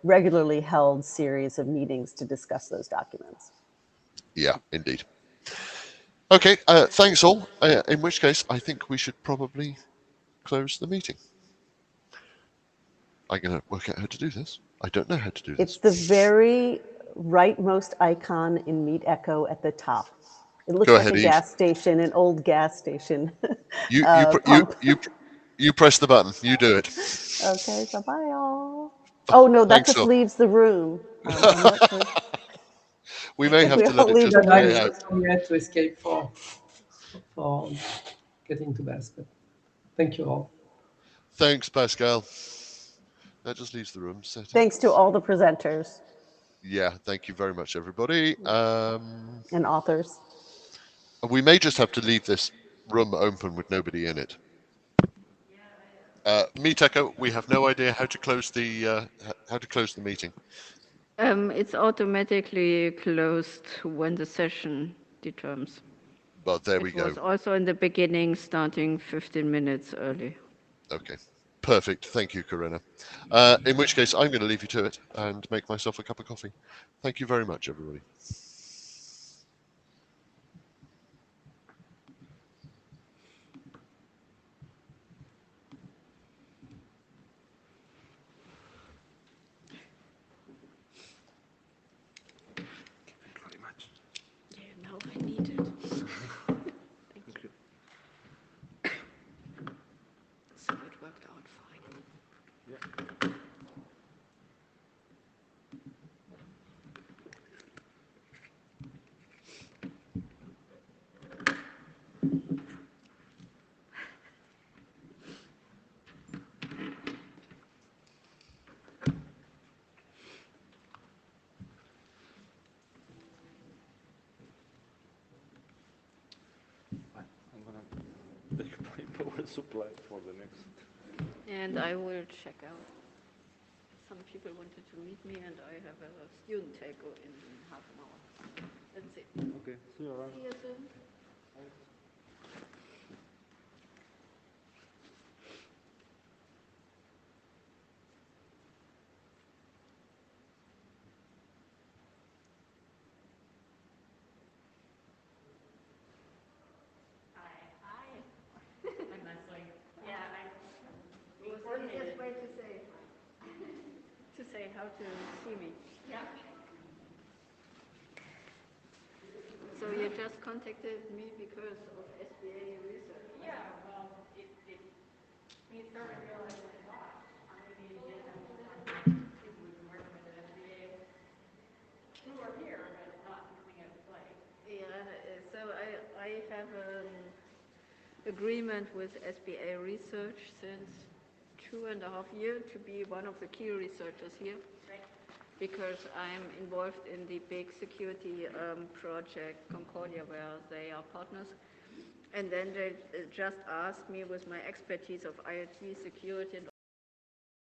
regularly held series of meetings to discuss those documents. Yeah, indeed. Okay, thanks all. In which case, I think we should probably close the meeting. I'm going to work out how to do this. I don't know how to do this. It's the very rightmost icon in Meet Echo at the top. It looks like a gas station, an old gas station. You press the button. You do it. Okay, bye-bye all. Oh no, that just leaves the room. I'm not sure. We may have to let it just play out. We had to escape for getting to basket. Thank you all. Thanks, Pascal. That just leaves the room. Thanks to all the presenters. Yeah, thank you very much, everybody. And authors. We may just have to leave this room open with nobody in it. Meet Echo, we have no idea how to close the meeting. It's automatically closed when the session determines. Well, there we go. It was also in the beginning, starting 15 minutes early. Okay, perfect. Thank you, Corinna. In which case, I'm going to leave you to it and make myself a cup of coffee. Thank you very much, everybody. worked out fine. Yeah. I'm gonna take my power supply for the next. And I will check out. Some people wanted to meet me, and I have a student takeover in half an hour. That's it. Okay, see you around. See you soon. What is the easiest way to say how to see me? Yeah. So you just contacted me because of SBA research? Yeah, well, we started realizing a lot. Maybe you didn't people we've been working with at SBA who are here, but not using it play. Yeah, so I have an agreement with SBA Research since 2.5 years to be one of the key researchers here. Right. Because I'm involved in the big security project Concordia, where they are partners. And then they just asked me with my expertise of IoT security and